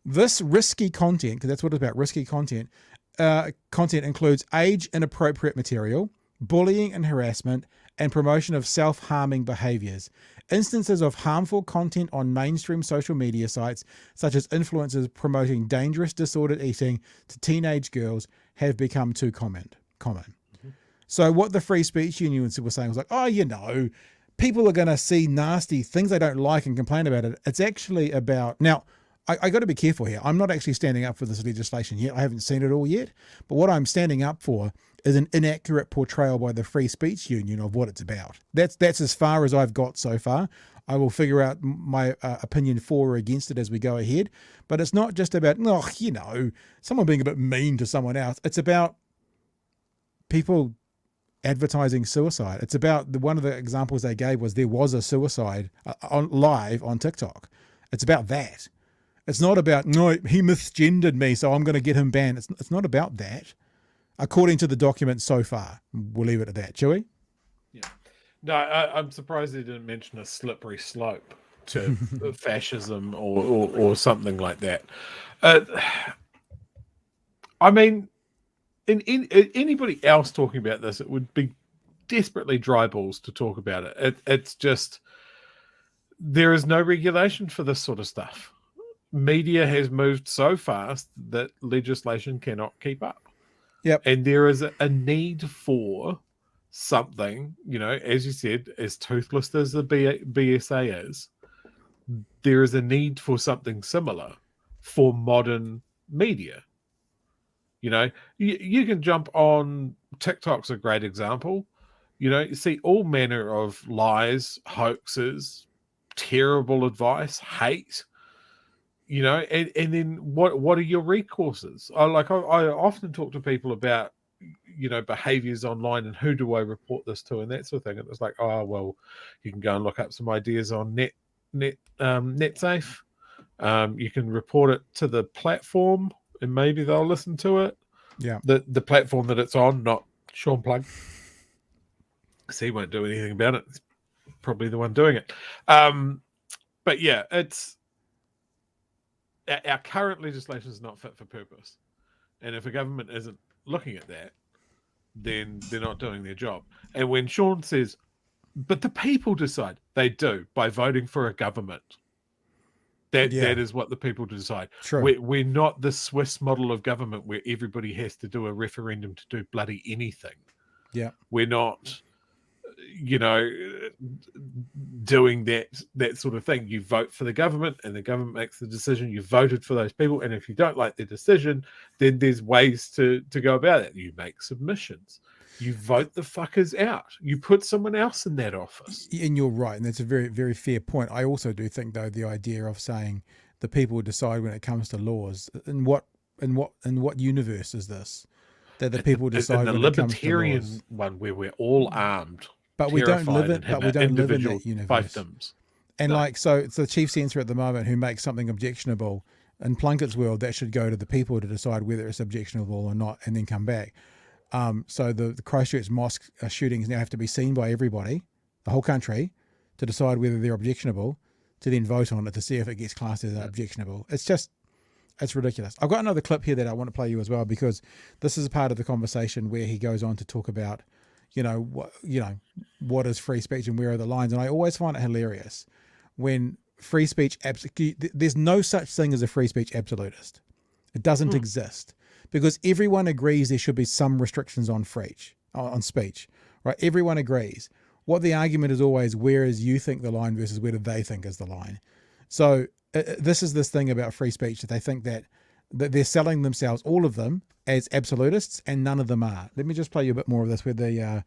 Speaker 1: this risky content, because that's what it's about, risky content, content includes age-inappropriate material, bullying and harassment, and promotion of self-harming behaviours. Instances of harmful content on mainstream social media sites, such as influencers promoting dangerous disordered eating to teenage girls, have become too common. Mm-hmm. So what the Free Speech Union was saying was like, people are going to see nasty things they don't like and complain about it. It's actually about... Now, I got to be careful here. I'm not actually standing up for this legislation yet. I haven't seen it all yet. But what I'm standing up for is an inaccurate portrayal by the Free Speech Union of what it's about. That's as far as I've got so far. I will figure out my opinion for or against it as we go ahead. But it's not just about, someone being a bit mean to someone else. It's about people advertising suicide. It's about one of the examples they gave was there was a suicide live on TikTok. It's about that. It's not about, no, he misgendered me, so I'm going to get him banned. It's not about that, according to the document so far. We'll leave it at that, shall we?
Speaker 2: Yeah. No, I'm surprised they didn't mention a slippery slope to fascism or something like that. I mean, anybody else talking about this, it would be desperately dry balls to talk about it. It's just there is no regulation for this sort of stuff. Media has moved so fast that legislation cannot keep up.
Speaker 1: Yep.
Speaker 2: And there is a need for something, as you said, as toothless as the BSA is, there is a need for something similar for modern media. You can jump on TikTok's a great example. You see all manner of lies, hoaxes, terrible advice, hate, and then what are your recourses? I often talk to people about, behaviors online and who do I report this to and that sort of thing. And it's like, oh, well, you can go and look up some ideas on NetSafe. You can report it to the platform and maybe they'll listen to it.
Speaker 1: Yeah.
Speaker 2: The platform that it's on, not Sean Plug. Because he won't do anything about it. He's probably the one doing it. But yeah, it's our current legislation is not fit for purpose. And if a government isn't looking at that, then they're not doing their job. And when Sean says, but the people decide, they do by voting for a government. That is what the people decide.
Speaker 1: True.
Speaker 2: We're not the Swiss model of government where everybody has to do a referendum to do bloody anything.
Speaker 1: Yeah.
Speaker 2: We're not, doing that sort of thing. You vote for the government and the government makes the decision. You voted for those people. And if you don't like their decision, then there's ways to go about it. You make submissions. You vote the fuckers out. You put someone else in that office.
Speaker 1: And you're right. And that's a very, very fair point. I also do think, though, the idea of saying the people decide when it comes to laws, in what universe is this? That the people decide when it comes to laws.
Speaker 2: The libertarian one where we're all armed.
Speaker 1: But we don't live in that universe.
Speaker 2: Fiefdoms.
Speaker 1: And so it's the chief censor at the moment who makes something objectionable. In Plunkett's world, that should go to the people to decide whether it's objectionable or not, and then come back. So the Christchurch mosque shootings now have to be seen by everybody, the whole country, to decide whether they're objectionable, to then vote on it to see if it gets classed as objectionable. It's ridiculous. I've got another clip here that I want to play you as well, because this is a part of the conversation where he goes on to talk about, what is free speech and where are the lines. And I always find it hilarious when free speech, there's no such thing as a free speech absolutist. It doesn't exist, because everyone agrees there should be some restrictions on speech, right? Everyone agrees. What the argument is always, where is you think the line versus where do they think is the line? So this is this thing about free speech, that they think that they're selling themselves, all of them, as absolutists, and none of them are. Let me just play you a bit more of this, where the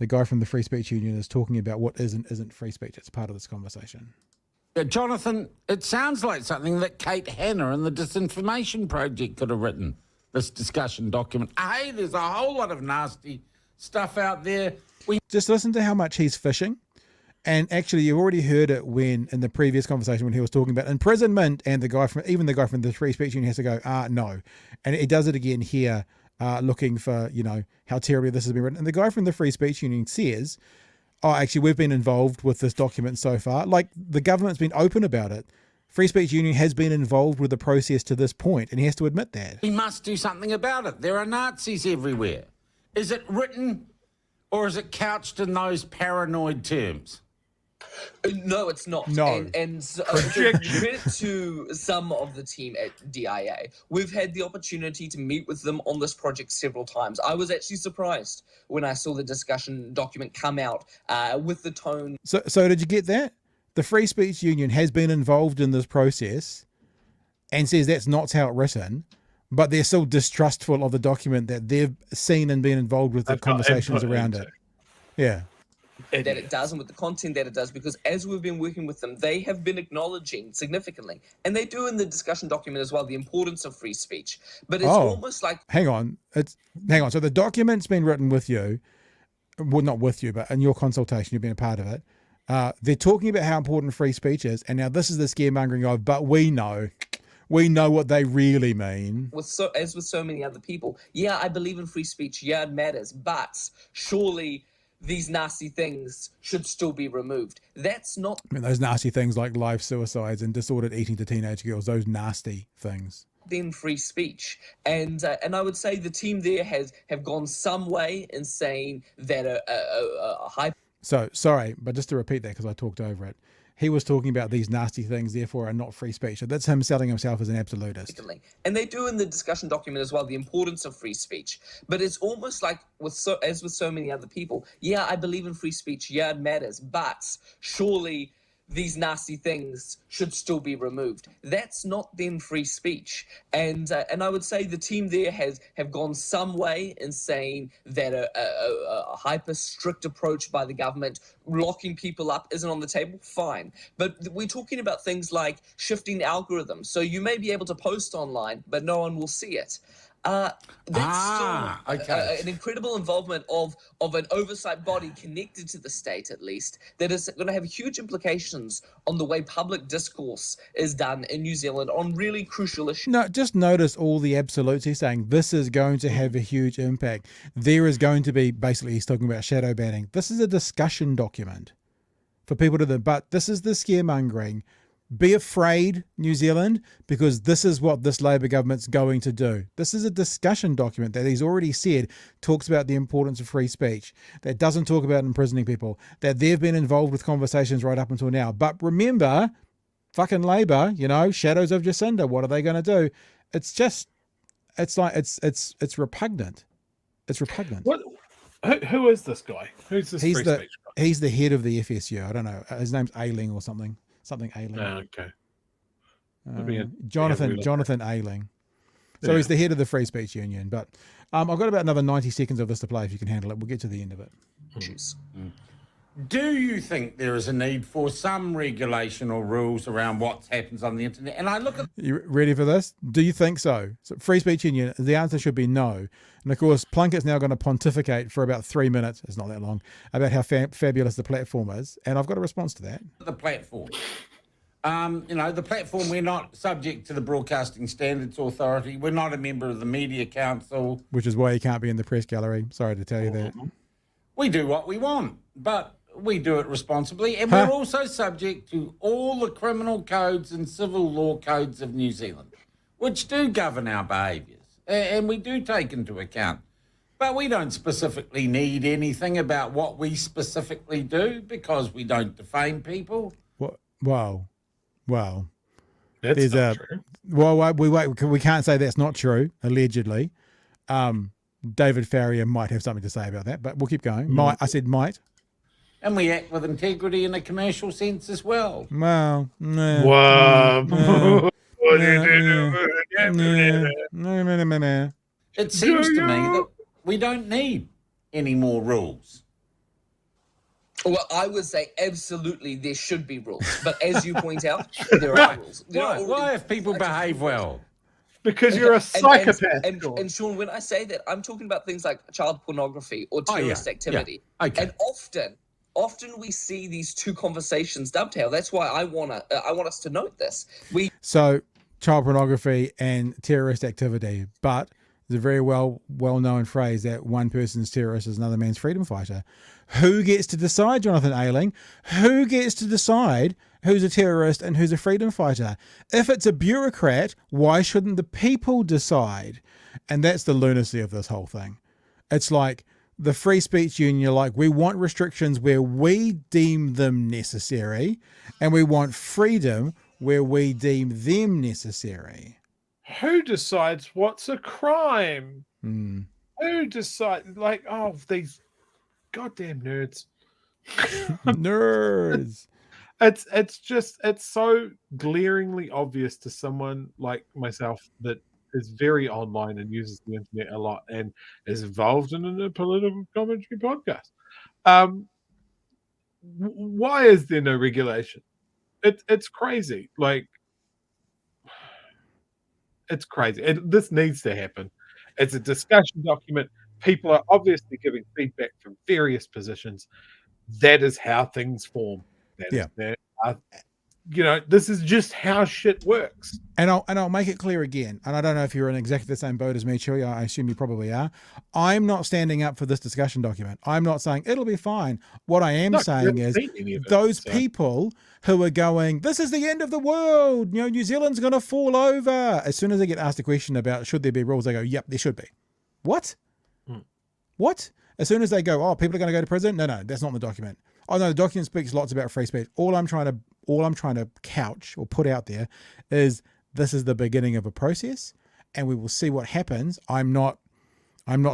Speaker 1: guy from the Free Speech Union is talking about what is and isn't free speech. It's part of this conversation.
Speaker 14: Jonathan, it sounds like something that Kate Hanna and the Disinformation Project could have written, this discussion document. Hey, there's a whole lot of nasty stuff out there.
Speaker 1: Just listen to how much he's fishing. And actually, you've already heard it in the previous conversation when he was talking about imprisonment, and the guy from the Free Speech Union has to go, no. And he does it again here, looking for, how terribly this has been written. And the guy from the Free Speech Union says, actually, we've been involved with this document so far. Like, the government's been open about it. Free Speech Union has been involved with the process to this point, and he has to admit that.
Speaker 14: He must do something about it. There are Nazis everywhere. Is it written, or is it couched in those paranoid terms?
Speaker 15: No, it's not.
Speaker 1: No.
Speaker 15: And credit to some of the team at DIA. We've had the opportunity to meet with them on this project several times. I was actually surprised when I saw the discussion document come out with the tone.
Speaker 1: So did you get that? The Free Speech Union has been involved in this process and says that's not how it's written, but they're still distrustful of the document that they've seen and been involved with the conversations around it. Yeah.
Speaker 15: That it does, and with the content that it does, because as we've been working with them, they have been acknowledging significantly, and they do in the discussion document as well, the importance of free speech. But it's almost like...
Speaker 1: Hang on. So the document's been written with you, well, not with you, but in your consultation, you've been a part of it. They're talking about how important free speech is, and now this is the scaremongering of, but we know what they really mean.
Speaker 15: As with so many other people, yeah, I believe in free speech, yeah, it matters, but surely these nasty things should still be removed. That's not...
Speaker 1: I mean, those nasty things like live suicides and disordered eating to teenage girls, those nasty things.
Speaker 15: then free speech. And I would say the team there have gone some way in saying that a high.
Speaker 1: So sorry, but just to repeat that because I talked over it. He was talking about these nasty things, therefore are not free speech. So that's him selling himself as an absolutist.
Speaker 15: And they do in the discussion document as well the importance of free speech. But it's almost like as with so many other people. Yeah, I believe in free speech. Yeah, it matters. But surely these nasty things should still be removed. That's not then free speech. And I would say the team there have gone some way in saying that a hyper strict approach by the government, locking people up, isn't on the table. Fine. But we're talking about things like shifting algorithms. So you may be able to post online, but no one will see it. That's still an incredible involvement of an oversight body connected to the state, at least, that is going to have huge implications on the way public discourse is done in New Zealand on really crucial issues.
Speaker 1: No, just notice all the absolutes he's saying. This is going to have a huge impact. There is going to be, basically, he's talking about shadow banning. This is a discussion document for people to, but this is the scaremongering. Be afraid, New Zealand, because this is what this Labour government's going to do. This is a discussion document that he's already said talks about the importance of free speech, that doesn't talk about imprisoning people, that they've been involved with conversations right up until now. But remember, fucking Labour, you know, shadows of Jacinda, what are they going to do? It's just, it's like, it's repugnant. It's repugnant.
Speaker 2: What? Who is this guy? Who's this free speech guy?
Speaker 1: He's the head of the FSU. I don't know. His name's Ailing or something. Something Ailing.
Speaker 2: Oh, okay.
Speaker 1: Jonathan Ailing. So he's the head of the Free Speech Union. But I've got about another 90 seconds of this to play if you can handle it. We'll get to the end of it.
Speaker 14: Do you think there is a need for some regulation or rules around what happens on the internet? And I look at...
Speaker 1: You ready for this? Do you think so? So Free Speech Union, the answer should be no. And of course, Plunkett's now going to pontificate for about 3 minutes, it's not that long, about how fabulous the platform is. And I've got a response to that.
Speaker 14: The platform. The platform, we're not subject to the Broadcasting Standards Authority. We're not a member of the Media Council.
Speaker 1: Which is why you can't be in the press gallery. Sorry to tell you that.
Speaker 14: We do what we want, but we do it responsibly. And we're also subject to all the criminal codes and civil law codes of New Zealand, which do govern our behaviours. And we do take into account. But we don't specifically need anything about what we specifically do because we don't defame people.
Speaker 1: Well,
Speaker 2: that's not true.
Speaker 1: Well, we can't say that's not true, allegedly. David Farrier might have something to say about that, but we'll keep going. I said might.
Speaker 14: And we act with integrity in a commercial sense as well.
Speaker 1: Well,
Speaker 14: It seems to me that we don't need any more rules.
Speaker 15: Well, I would say absolutely there should be rules. But as you point out, there are rules.
Speaker 14: Why if people behave well?
Speaker 2: Because you're a psychopath.
Speaker 15: And Sean, when I say that, I'm talking about things like child pornography or terrorist activity.
Speaker 14: Yeah. Okay.
Speaker 15: And often we see these two conversations dovetail. That's why I want us to note this.
Speaker 1: So child pornography and terrorist activity, but there's a very well-known phrase that one person's terrorist is another man's freedom fighter. Who gets to decide, Jonathan Ailing? Who gets to decide who's a terrorist and who's a freedom fighter? If it's a bureaucrat, why shouldn't the people decide? And that's the lunacy of this whole thing. It's like the Free Speech Union, like, we want restrictions where we deem them necessary, and we want freedom where we deem them necessary.
Speaker 2: Who decides what's a crime? Who decides? These goddamn nerds.
Speaker 1: Nerds.
Speaker 2: It's so glaringly obvious to someone like myself that is very online and uses the internet a lot and is involved in a political commentary podcast. Why is there no regulation? It's crazy. Like, it's crazy. This needs to happen. It's a discussion document. People are obviously giving feedback from various positions. That is how things form. this is just how shit works.
Speaker 1: And I'll make it clear again. And I don't know if you're in exactly the same boat as me, Chewy. I assume you probably are. I'm not standing up for this discussion document. I'm not saying it'll be fine. What I am saying is those people who are going, this is the end of the world. New Zealand's going to fall over. As soon as they get asked a question about should there be rules, they go, yep, there should be. What? What? As soon as they go, oh, people are going to go to prison. No, that's not in the document. Oh no, the document speaks lots about free speech. All I'm trying to couch or put out there is this is the beginning of a process, and we will see what happens. I'm not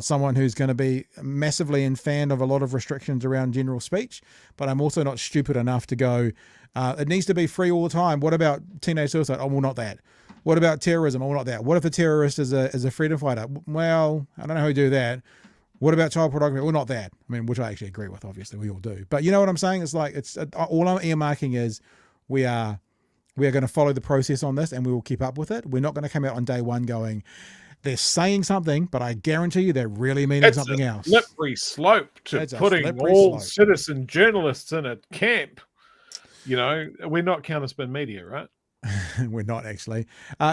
Speaker 1: someone who's going to be massively in fan of a lot of restrictions around general speech, but I'm also not stupid enough to go, it needs to be free all the time. What about teenage suicide? Oh, well, not that. What about terrorism? Oh, well, not that. What if a terrorist is a freedom fighter? Well, I don't know how we do that. What about child pornography? Well, not that. I mean, which I actually agree with, obviously. We all do. But you know what I'm saying? It's like, all I'm earmarking is we are going to follow the process on this, and we will keep up with it. We're not going to come out on day one going, they're saying something, but I guarantee you they're really meaning something else.
Speaker 2: It's a slippery slope to putting all citizen journalists in a camp. We're not counterspin media, right?
Speaker 1: We're not, actually.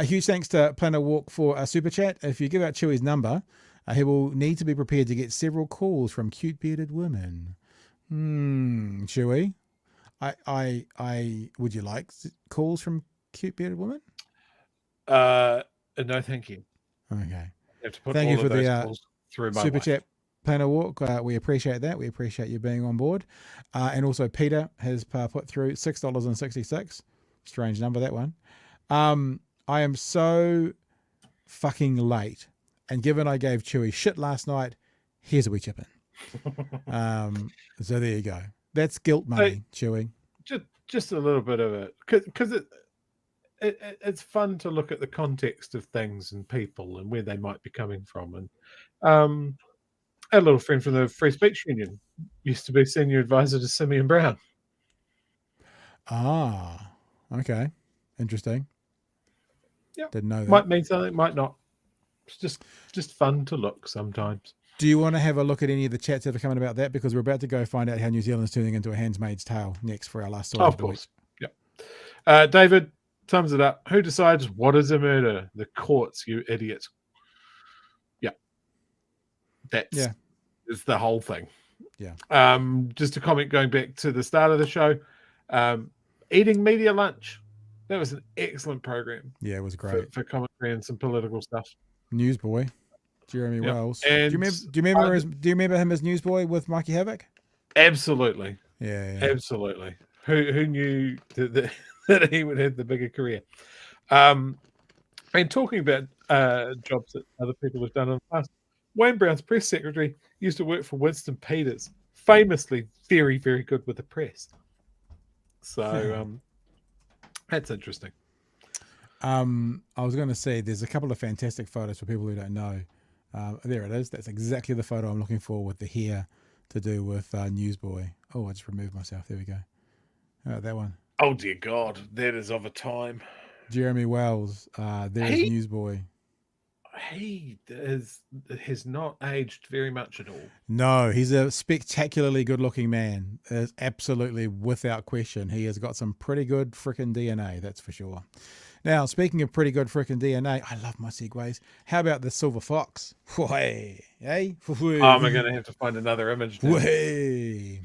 Speaker 1: Huge thanks to Plan a Walk for a super chat. If you give out Chewy's number, he will need to be prepared to get several calls from cute bearded women. Chewy, I would you like calls from cute bearded women?
Speaker 2: No, thank you.
Speaker 1: Okay.
Speaker 2: You have to put
Speaker 1: Thank
Speaker 2: all
Speaker 1: you for
Speaker 2: of those
Speaker 1: the
Speaker 2: calls through my
Speaker 1: super
Speaker 2: wife.
Speaker 1: chat. Plan a Walk. We appreciate that. We appreciate you being on board. And also Peter has put through $6.66. Strange number, that one. I am so fucking late. And given I gave Chewy shit last night, here's a wee chip in. So there you go. That's guilt money, Chewy.
Speaker 2: Just a little bit of it, because it's fun to look at the context of things and people and where they might be coming from. And a little friend from the Free Speech Union used to be senior advisor to Simeon Brown.
Speaker 1: Ah, okay, interesting.
Speaker 2: Yeah,
Speaker 1: didn't know that.
Speaker 2: Might mean something, might not. It's just fun to look sometimes.
Speaker 1: Do you want to have a look at any of the chats that are coming about that? Because we're about to go find out how New Zealand's turning into a Handmaid's Tale next for our last story.
Speaker 2: Of course. Yep. David sums it up. Who decides what is a murder? The courts, you idiot. Yeah. It's the whole thing.
Speaker 1: Yeah.
Speaker 2: Just a comment going back to the start of the show. Eating media lunch. That was an excellent program.
Speaker 1: Yeah, it was great.
Speaker 2: For commentary and some political stuff.
Speaker 1: Newsboy, Jeremy
Speaker 2: Yep.
Speaker 1: Wells.
Speaker 2: And
Speaker 1: do you remember him as Newsboy with Mikey Havoc?
Speaker 2: Absolutely.
Speaker 1: Yeah.
Speaker 2: Absolutely. Who knew that he would have the bigger career? And talking about jobs that other people have done in the past, Wayne Brown's press secretary used to work for Winston Peters, famously very, very good with the press. So that's interesting.
Speaker 1: I was going to say there's a couple of fantastic photos for people who don't know. There it is. That's exactly the photo I'm looking for with the hair to do with Newsboy. Oh, I just removed myself. There we go. That one.
Speaker 2: Oh, dear God. That is of a time.
Speaker 1: Jeremy Wells. There's Newsboy.
Speaker 2: He has not aged very much at all.
Speaker 1: No, he's a spectacularly good-looking man. Absolutely, without question. He has got some pretty good frickin' DNA, that's for sure. Now, speaking of pretty good frickin' DNA, I love my segues. How about the silver fox? Hey, hey.
Speaker 2: I'm going to have to find another image now.
Speaker 1: Hey.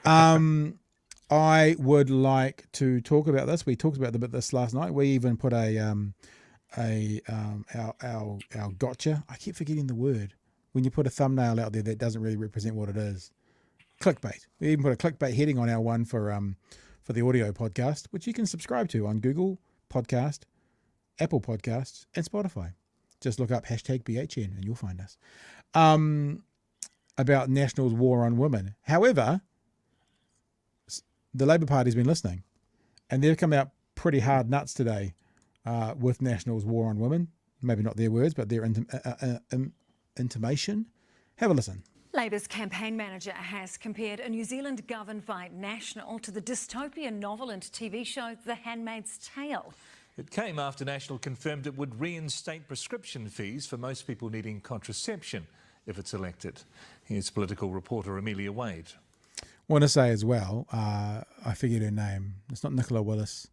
Speaker 1: I would like to talk about this. We talked about this last night. We even put our gotcha. I keep forgetting the word. When you put a thumbnail out there that doesn't really represent what it is. Clickbait. We even put a clickbait heading on our one for the audio podcast, which you can subscribe to on Google Podcast, Apple Podcasts, and Spotify. Just look up #BHN and you'll find us. About National's war on women. However, the Labour Party's been listening, and they've come out pretty hard nuts today with National's war on women. Maybe not their words, but their intimation. Have a listen.
Speaker 16: Labour's campaign manager has compared a New Zealand governed by National to the dystopian novel and TV show The Handmaid's Tale.
Speaker 17: It came after National confirmed it would reinstate prescription fees for most people needing contraception if it's elected. Here's political reporter Amelia Wade.
Speaker 1: Want to say as well, I figured her name. It's not Nicola Willis.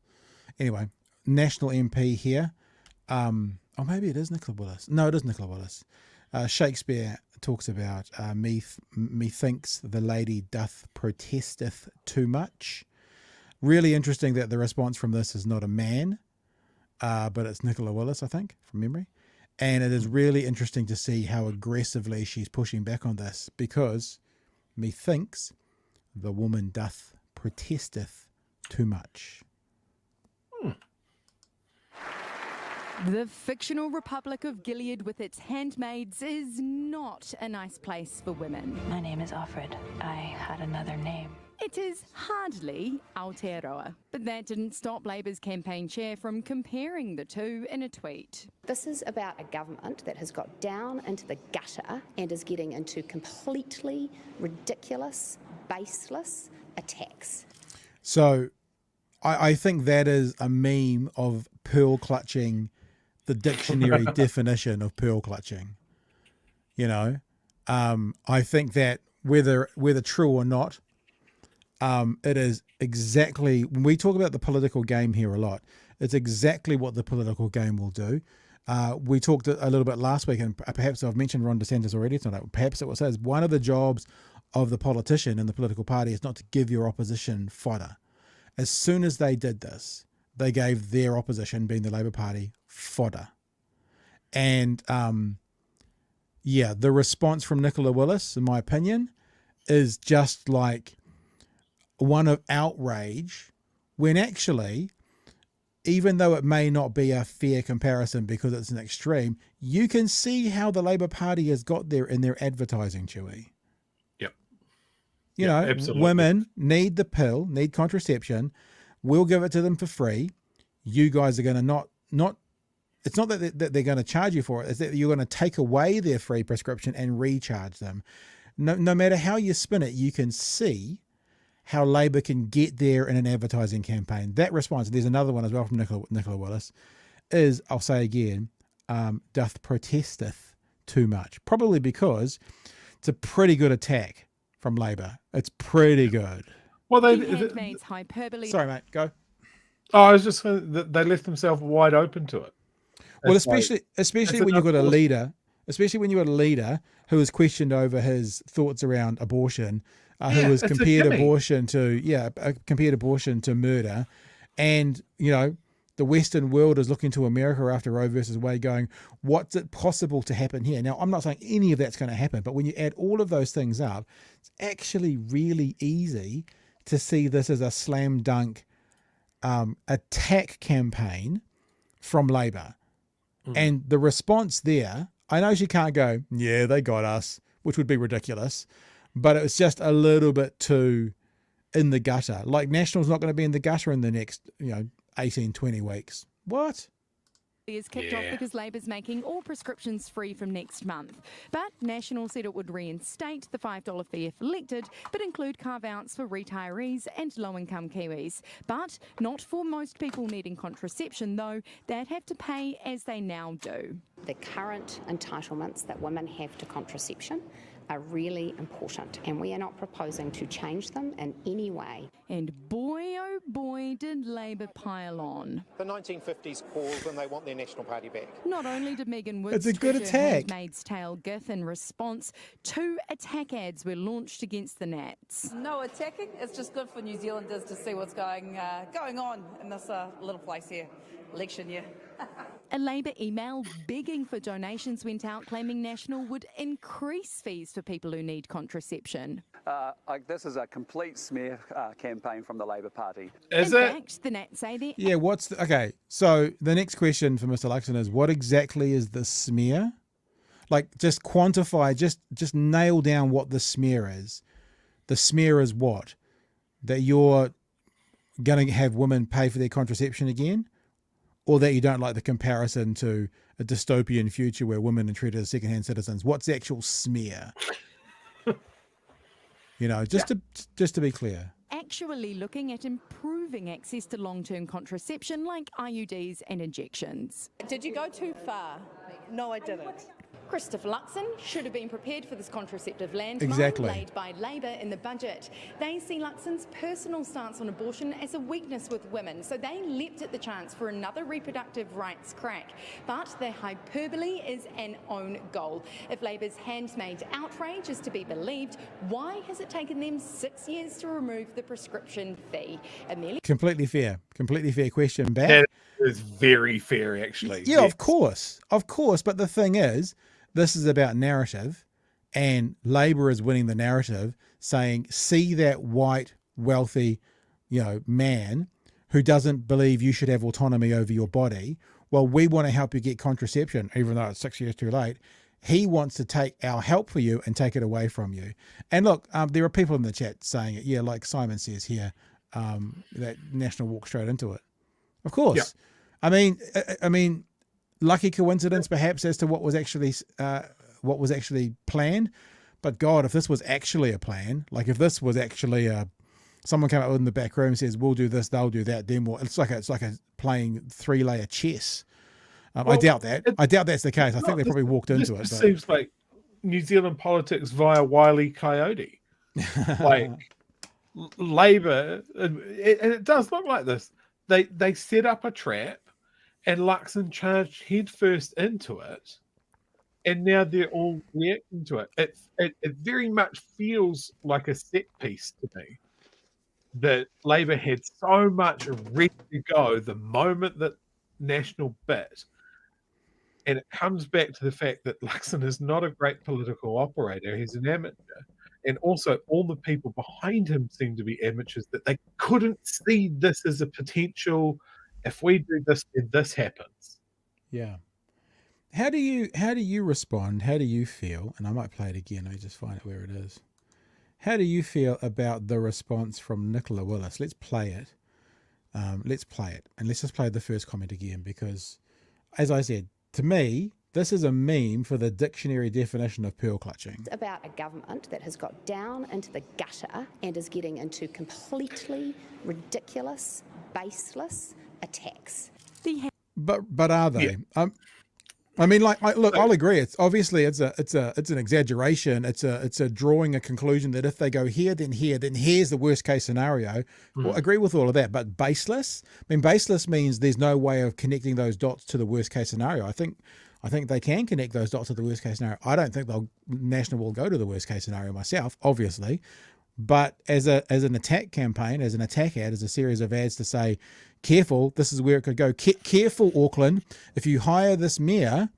Speaker 1: Anyway, National MP here. Oh, maybe it is Nicola Willis. No, it is Nicola Willis. Shakespeare talks about methinks the lady doth protesteth too much. Really interesting that the response from this is not a man, but it's Nicola Willis, I think, from memory. And it is really interesting to see how aggressively she's pushing back on this, because methinks the woman doth protesteth too much.
Speaker 18: The fictional Republic of Gilead with its handmaids is not a nice place for women.
Speaker 19: My name is Offred. I had another name.
Speaker 18: It is hardly Aotearoa, but that didn't stop Labour's campaign chair from comparing the two in a tweet.
Speaker 20: This is about a government that has got down into the gutter and is getting into completely ridiculous, baseless attacks.
Speaker 1: So I think that is a meme of pearl clutching, the dictionary definition of pearl clutching. You know, I think that whether true or not, it is exactly, when we talk about the political game here a lot, it's exactly what the political game will do. We talked a little bit last week, and perhaps I've mentioned Ron DeSantis already tonight. Perhaps it was says one of the jobs of the politician in the political party is not to give your opposition fodder. As soon as they did this, they gave their opposition, being the Labour Party, fodder. And yeah, the response from Nicola Willis, in my opinion, is just like one of outrage, when actually, even though it may not be a fair comparison because it's an extreme, you can see how the Labour Party has got there in their advertising, Chewy.
Speaker 2: Yep.
Speaker 1: You know,
Speaker 2: absolutely.
Speaker 1: Women need the pill, need contraception. We'll give it to them for free. You guys are going to not it's not that they're going to charge you for it. It's that you're going to take away their free prescription and recharge them. No matter how you spin it, you can see how Labour can get there in an advertising campaign. That response, there's another one as well from Nicola Willis, is, I'll say again, doth protesteth too much. Probably because it's a pretty good attack from Labour. It's pretty good.
Speaker 2: Well,
Speaker 18: hyperbole.
Speaker 1: Sorry, mate, go.
Speaker 2: Oh, I was just saying that they left themselves wide open to it.
Speaker 1: Well, especially when you've got a leader, who is questioned over his thoughts around abortion, who has compared abortion to murder, and you know the Western world is looking to America after Roe versus Wade, going, what's it possible to happen here? Now, I'm not saying any of that's going to happen, but when you add all of those things up, it's actually really easy to see this as a slam dunk attack campaign from Labour. And the response there, I know she can't go, yeah, they got us, which would be ridiculous, but it was just a little bit too in the gutter. Like, National's not going to be in the gutter in the next, 18, 20 weeks. What?
Speaker 18: Is kicked off because Labour's making all prescriptions free from next month. But National said it would reinstate the $5 fee if elected, but include carve-outs for retirees and low-income Kiwis. But not for most people needing contraception, though. They'd have to pay as they now do.
Speaker 20: The current entitlements that women have to contraception are really important, and we are not proposing to change them in any way.
Speaker 18: And boy, oh boy, did Labour pile on.
Speaker 21: The 1950s calls when they want their National Party back.
Speaker 18: Not only did Megan Woods
Speaker 1: it's a good attack.
Speaker 18: Handmaid's Tale gif in response, 2 attack ads were launched against the Nats.
Speaker 22: No attacking, it's just good for New Zealanders to see what's going on in this little place here, election year.
Speaker 18: A Labour email begging for donations went out, claiming National would increase fees for people who need contraception.
Speaker 23: This is a complete smear campaign from the Labour Party.
Speaker 18: In fact, the Nats say that.
Speaker 1: Yeah, okay, so the next question for Mr. Luxon is, what exactly is the smear? Like, just quantify, just nail down what the smear is. The smear is what? That you're going to have women pay for their contraception again? Or that you don't like the comparison to a dystopian future where women are treated as second-hand citizens? What's the actual smear? Just to be clear.
Speaker 18: Actually looking at improving access to long-term contraception like IUDs and injections.
Speaker 22: Did you go too far?
Speaker 24: No, I didn't.
Speaker 18: Christopher Luxon should have been prepared for this contraceptive landmine
Speaker 1: Exactly.
Speaker 18: laid by Labor in the budget. They see Luxon's personal stance on abortion as a weakness with women, so they leapt at the chance for another reproductive rights crack. But their hyperbole is an own goal. If Labor's Handmaid outrage is to be believed, why has it taken them 6 years to remove the prescription fee? Amelia?
Speaker 1: Completely fair question back.
Speaker 2: That is very fair, actually.
Speaker 1: Yeah, of course. But the thing is, this is about narrative, and Labor is winning the narrative, saying, see that white, wealthy, man who doesn't believe you should have autonomy over your body. Well, we want to help you get contraception, even though it's 6 years too late. He wants to take our help for you and take it away from you. And look, there are people in the chat saying it. Yeah, like Simon says here, that National walked straight into it. Of course. Yeah. I mean, lucky coincidence perhaps as to what was actually planned. But God, if this was actually a plan, like if this was actually someone came up in the back room and says, we'll do this, they'll do that, then what? It's like a playing 3-layer chess. I doubt that. I doubt that's the case. I think they probably walked into it.
Speaker 2: This seems like New Zealand politics via Wile E. Coyote. Like Labor, and it does look like this. They set up a trap, and Luxon charged headfirst into it, and now they're all reacting to it. It very much feels like a set piece to me. That Labor had so much ready to go the moment that National bit. And it comes back to the fact that Luxon is not a great political operator. He's an amateur. And also all the people behind him seem to be amateurs, that they couldn't see this as a potential, if we do this, then this happens.
Speaker 1: Yeah. How do you respond? How do you feel? And I might play it again. Let me just find it where it is. How do you feel about the response from Nicola Willis? Let's play it. And let's just play the first comment again, because as I said, to me, this is a meme for the dictionary definition of pearl clutching.
Speaker 20: It's about a government that has got down into the gutter and is getting into completely ridiculous, baseless attacks.
Speaker 1: But are they? Yeah. Look, I'll agree. It's obviously it's an exaggeration. It's a drawing a conclusion that if they go here, then here's the worst case scenario. Well, I agree with all of that. But baseless. Baseless means there's no way of connecting those dots to the worst case scenario. I think they can connect those dots to the worst case scenario. I don't think National will go to the worst case scenario myself, obviously. But as an attack campaign, as an attack ad, as a series of ads to say, careful, this is where it could go. Careful, Auckland, if you hire this mayor,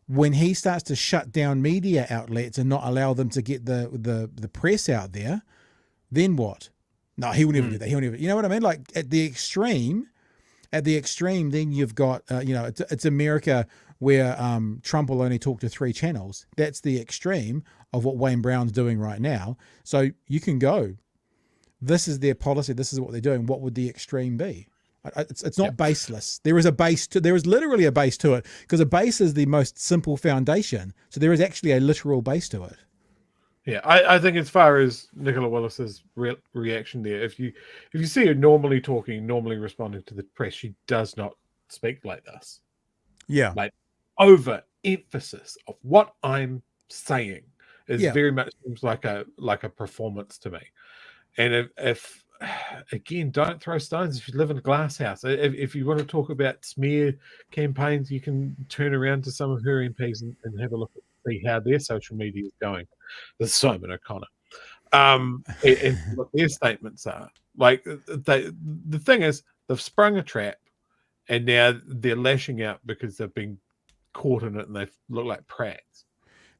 Speaker 1: when he starts to shut down media outlets and not allow them to get the press out there, then what? No, he will never do that. He'll never. You know what I mean? Like at the extreme, then you've got it's America where Trump will only talk to 3 channels. That's the extreme of what Wayne Brown's doing right now. So you can go, this is their policy, this is what they're doing. What would the extreme be? It's not baseless. There is literally a base to it, because a base is the most simple foundation. So there is actually a literal base to it.
Speaker 2: Yeah, I think as far as Nicola Willis's reaction there, if you see her normally talking, normally responding to the press, she does not speak like this.
Speaker 1: Yeah.
Speaker 2: Like over emphasis of what I'm saying is very much seems like a performance to me. And if again, don't throw stones if you live in a glass house. If you want to talk about smear campaigns, you can turn around to some of her MPs and have a look at see how their social media is going. This is Simon O'Connor. And what their statements are. Like the thing is, they've sprung a trap and now they're lashing out because they've been caught in it and they look like prats.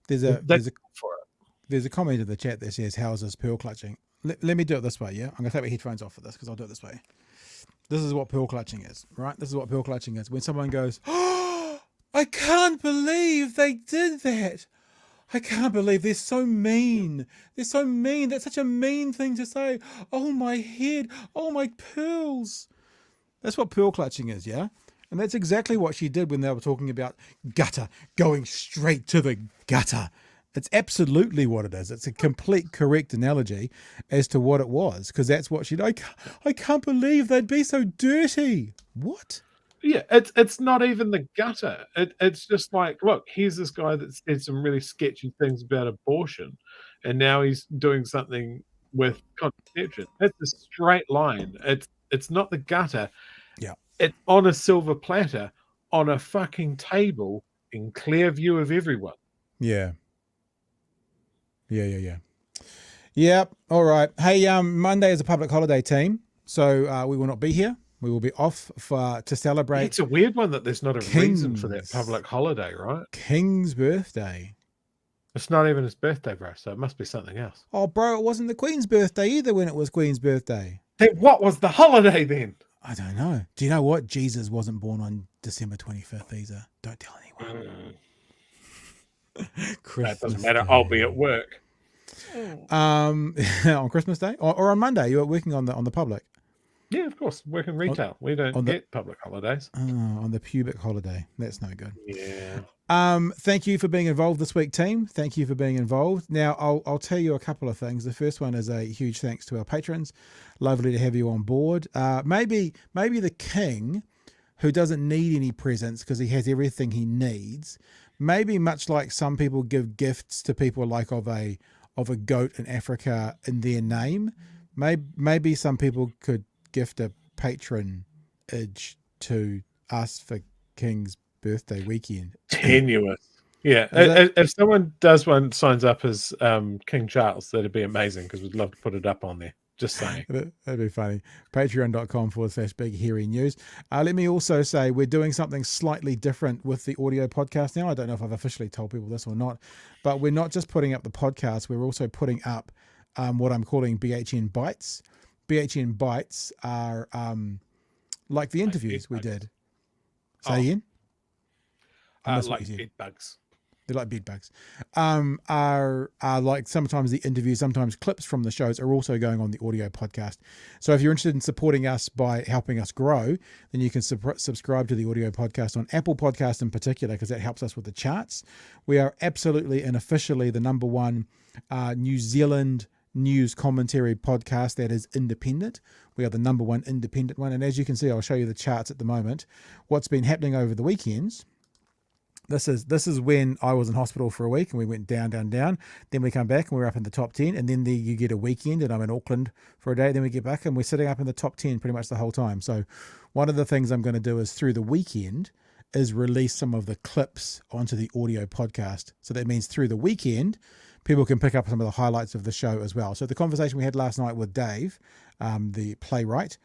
Speaker 1: There's a comment in the chat that says, how's this pearl clutching? Let me do it this way, yeah? I'm going to take my headphones off for this because I'll do it this way. This is what pearl clutching is, right? This is what pearl clutching is. When someone goes, oh, I can't believe they did that. I can't believe they're so mean. They're so mean. That's such a mean thing to say. Oh, my head. Oh, my pearls. That's what pearl clutching is, yeah? And that's exactly what she did when they were talking about gutter, going straight to the gutter. It's absolutely what it is. It's a complete correct analogy as to what it was, because that's what she did. I can't believe they'd be so dirty. What?
Speaker 2: Yeah, it's not even the gutter. It's just like, look, here's this guy that said some really sketchy things about abortion, and now he's doing something with contraception. It's a straight line. It's not the gutter.
Speaker 1: Yeah.
Speaker 2: It's on a silver platter on a fucking table in clear view of everyone.
Speaker 1: Yeah. Yep. All right. Hey, Monday is a public holiday, team, so we will not be here. We will be off to celebrate.
Speaker 2: It's a weird one that there's not a reason for that public holiday, right?
Speaker 1: King's birthday.
Speaker 2: It's not even his birthday, bro, so it must be something else.
Speaker 1: Oh, bro, it wasn't the Queen's birthday either when it was Queen's birthday.
Speaker 2: Then what was the holiday then?
Speaker 1: I don't know. Do you know what? Jesus wasn't born on December 25th either. Don't tell anyone.
Speaker 2: That doesn't matter. I'll be at work.
Speaker 1: On Christmas Day or on Monday. You were working on the public.
Speaker 2: Yeah, of course. Working retail. We don't get public holidays.
Speaker 1: On the pubic holiday. That's no good.
Speaker 2: Yeah.
Speaker 1: Thank you for being involved this week, team. Thank you for being involved. Now, I'll tell you a couple of things. The first one is a huge thanks to our patrons. Lovely to have you on board. Maybe the king, who doesn't need any presents because he has everything he needs. Maybe much like some people give gifts to people like of a goat in Africa in their name. Maybe some people could gift a patronage to us for King's birthday weekend.
Speaker 2: Tenuous. Yeah. If someone does one, signs up as King Charles, that'd be amazing because we'd love to put it up on there. Just saying.
Speaker 1: That'd be funny. Patreon.com/Big Hairy News. Let me also say we're doing something slightly different with the audio podcast now. I don't know if I've officially told people this or not, but we're not just putting up the podcast. We're also putting up what I'm calling BHN Bites. BHN Bites are like the interviews we did. Say again?
Speaker 2: Like bed bugs.
Speaker 1: They're like bed bugs. Are like sometimes the interviews, sometimes clips from the shows are also going on the audio podcast. So if you're interested in supporting us by helping us grow, then you can subscribe to the audio podcast on Apple Podcasts in particular, because that helps us with the charts. We are absolutely and officially the #1 New Zealand news commentary podcast that is independent. We are the #1 independent one. And as you can see, I'll show you the charts at the moment. What's been happening over the weekends. This is when I was in hospital for a week and we went down. Then we come back and we're up in the top 10. And then you get a weekend and I'm in Auckland for a day. Then we get back and we're sitting up in the top 10 pretty much the whole time. So one of the things I'm going to do is through the weekend is release some of the clips onto the audio podcast. So that means through the weekend, people can pick up some of the highlights of the show as well. So the conversation we had last night with Dave, the playwright,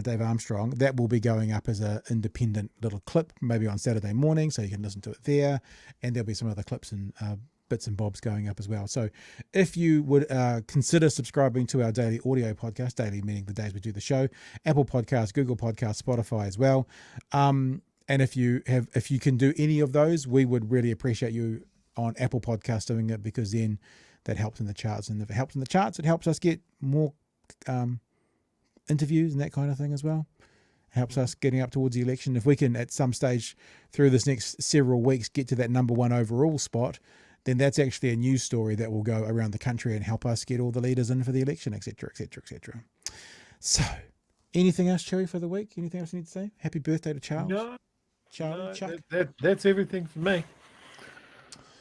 Speaker 1: Dave Armstrong, that will be going up as an independent little clip, maybe on Saturday morning, so you can listen to it there. And there'll be some other clips and bits and bobs going up as well. So if you would consider subscribing to our daily audio podcast, daily meaning the days we do the show, Apple Podcasts, Google Podcasts, Spotify as well. And if you can do any of those, we would really appreciate you on Apple Podcasts doing it, because then that helps in the charts. And if it helps in the charts, it helps us get more interviews and that kind of thing as well. It helps us getting up towards the election. If we can at some stage through this next several weeks get to that #1 overall spot, then that's actually a news story that will go around the country and help us get all the leaders in for the election, etc., etc., etc. So, anything else, Chewy, for the week? Anything else you need to say? Happy birthday to Charles.
Speaker 2: No,
Speaker 1: Chuck.
Speaker 2: That's everything for me.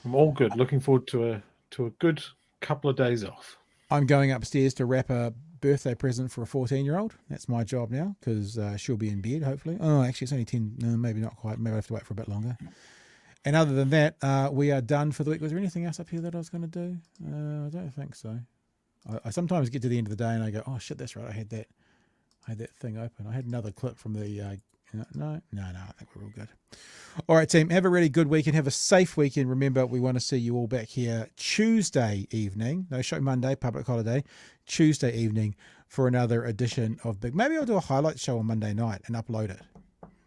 Speaker 2: I'm all good. Looking forward to a good couple of days off.
Speaker 1: I'm going upstairs to wrap a birthday present for a 14-year-old. That's my job now, because she'll be in bed, hopefully. Oh, actually, it's only 10. No, maybe not quite. Maybe I have to wait for a bit longer. And other than that, we are done for the week. Was there anything else up here that I was going to do? I don't think so. I sometimes get to the end of the day and I go, oh, shit, that's right. I had that thing open. I had another clip from the... No, I think we're all good. All right, team, have a really good weekend. Have a safe weekend. Remember, we want to see you all back here Tuesday evening. No show Monday, public holiday. Tuesday evening for another edition of Big. Maybe I'll do a highlight show on Monday night and upload it,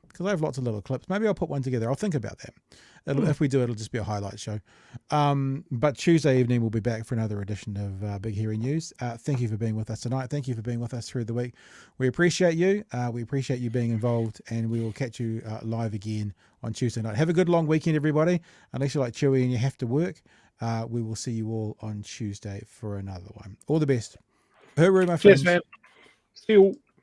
Speaker 1: because I have lots of little clips. Maybe I'll put one together. I'll think about that. If we do, it'll just be a highlight show. But Tuesday evening, we'll be back for another edition of Big Hairy News. Thank you for being with us tonight. Thank you for being with us through the week. We appreciate you. We appreciate you being involved, and we will catch you live again on Tuesday night. Have a good long weekend, everybody. Unless you're like Chewy and you have to work, we will see you all on Tuesday for another one. All the best. Hooroo, my friends.
Speaker 2: Cheers, man. See you.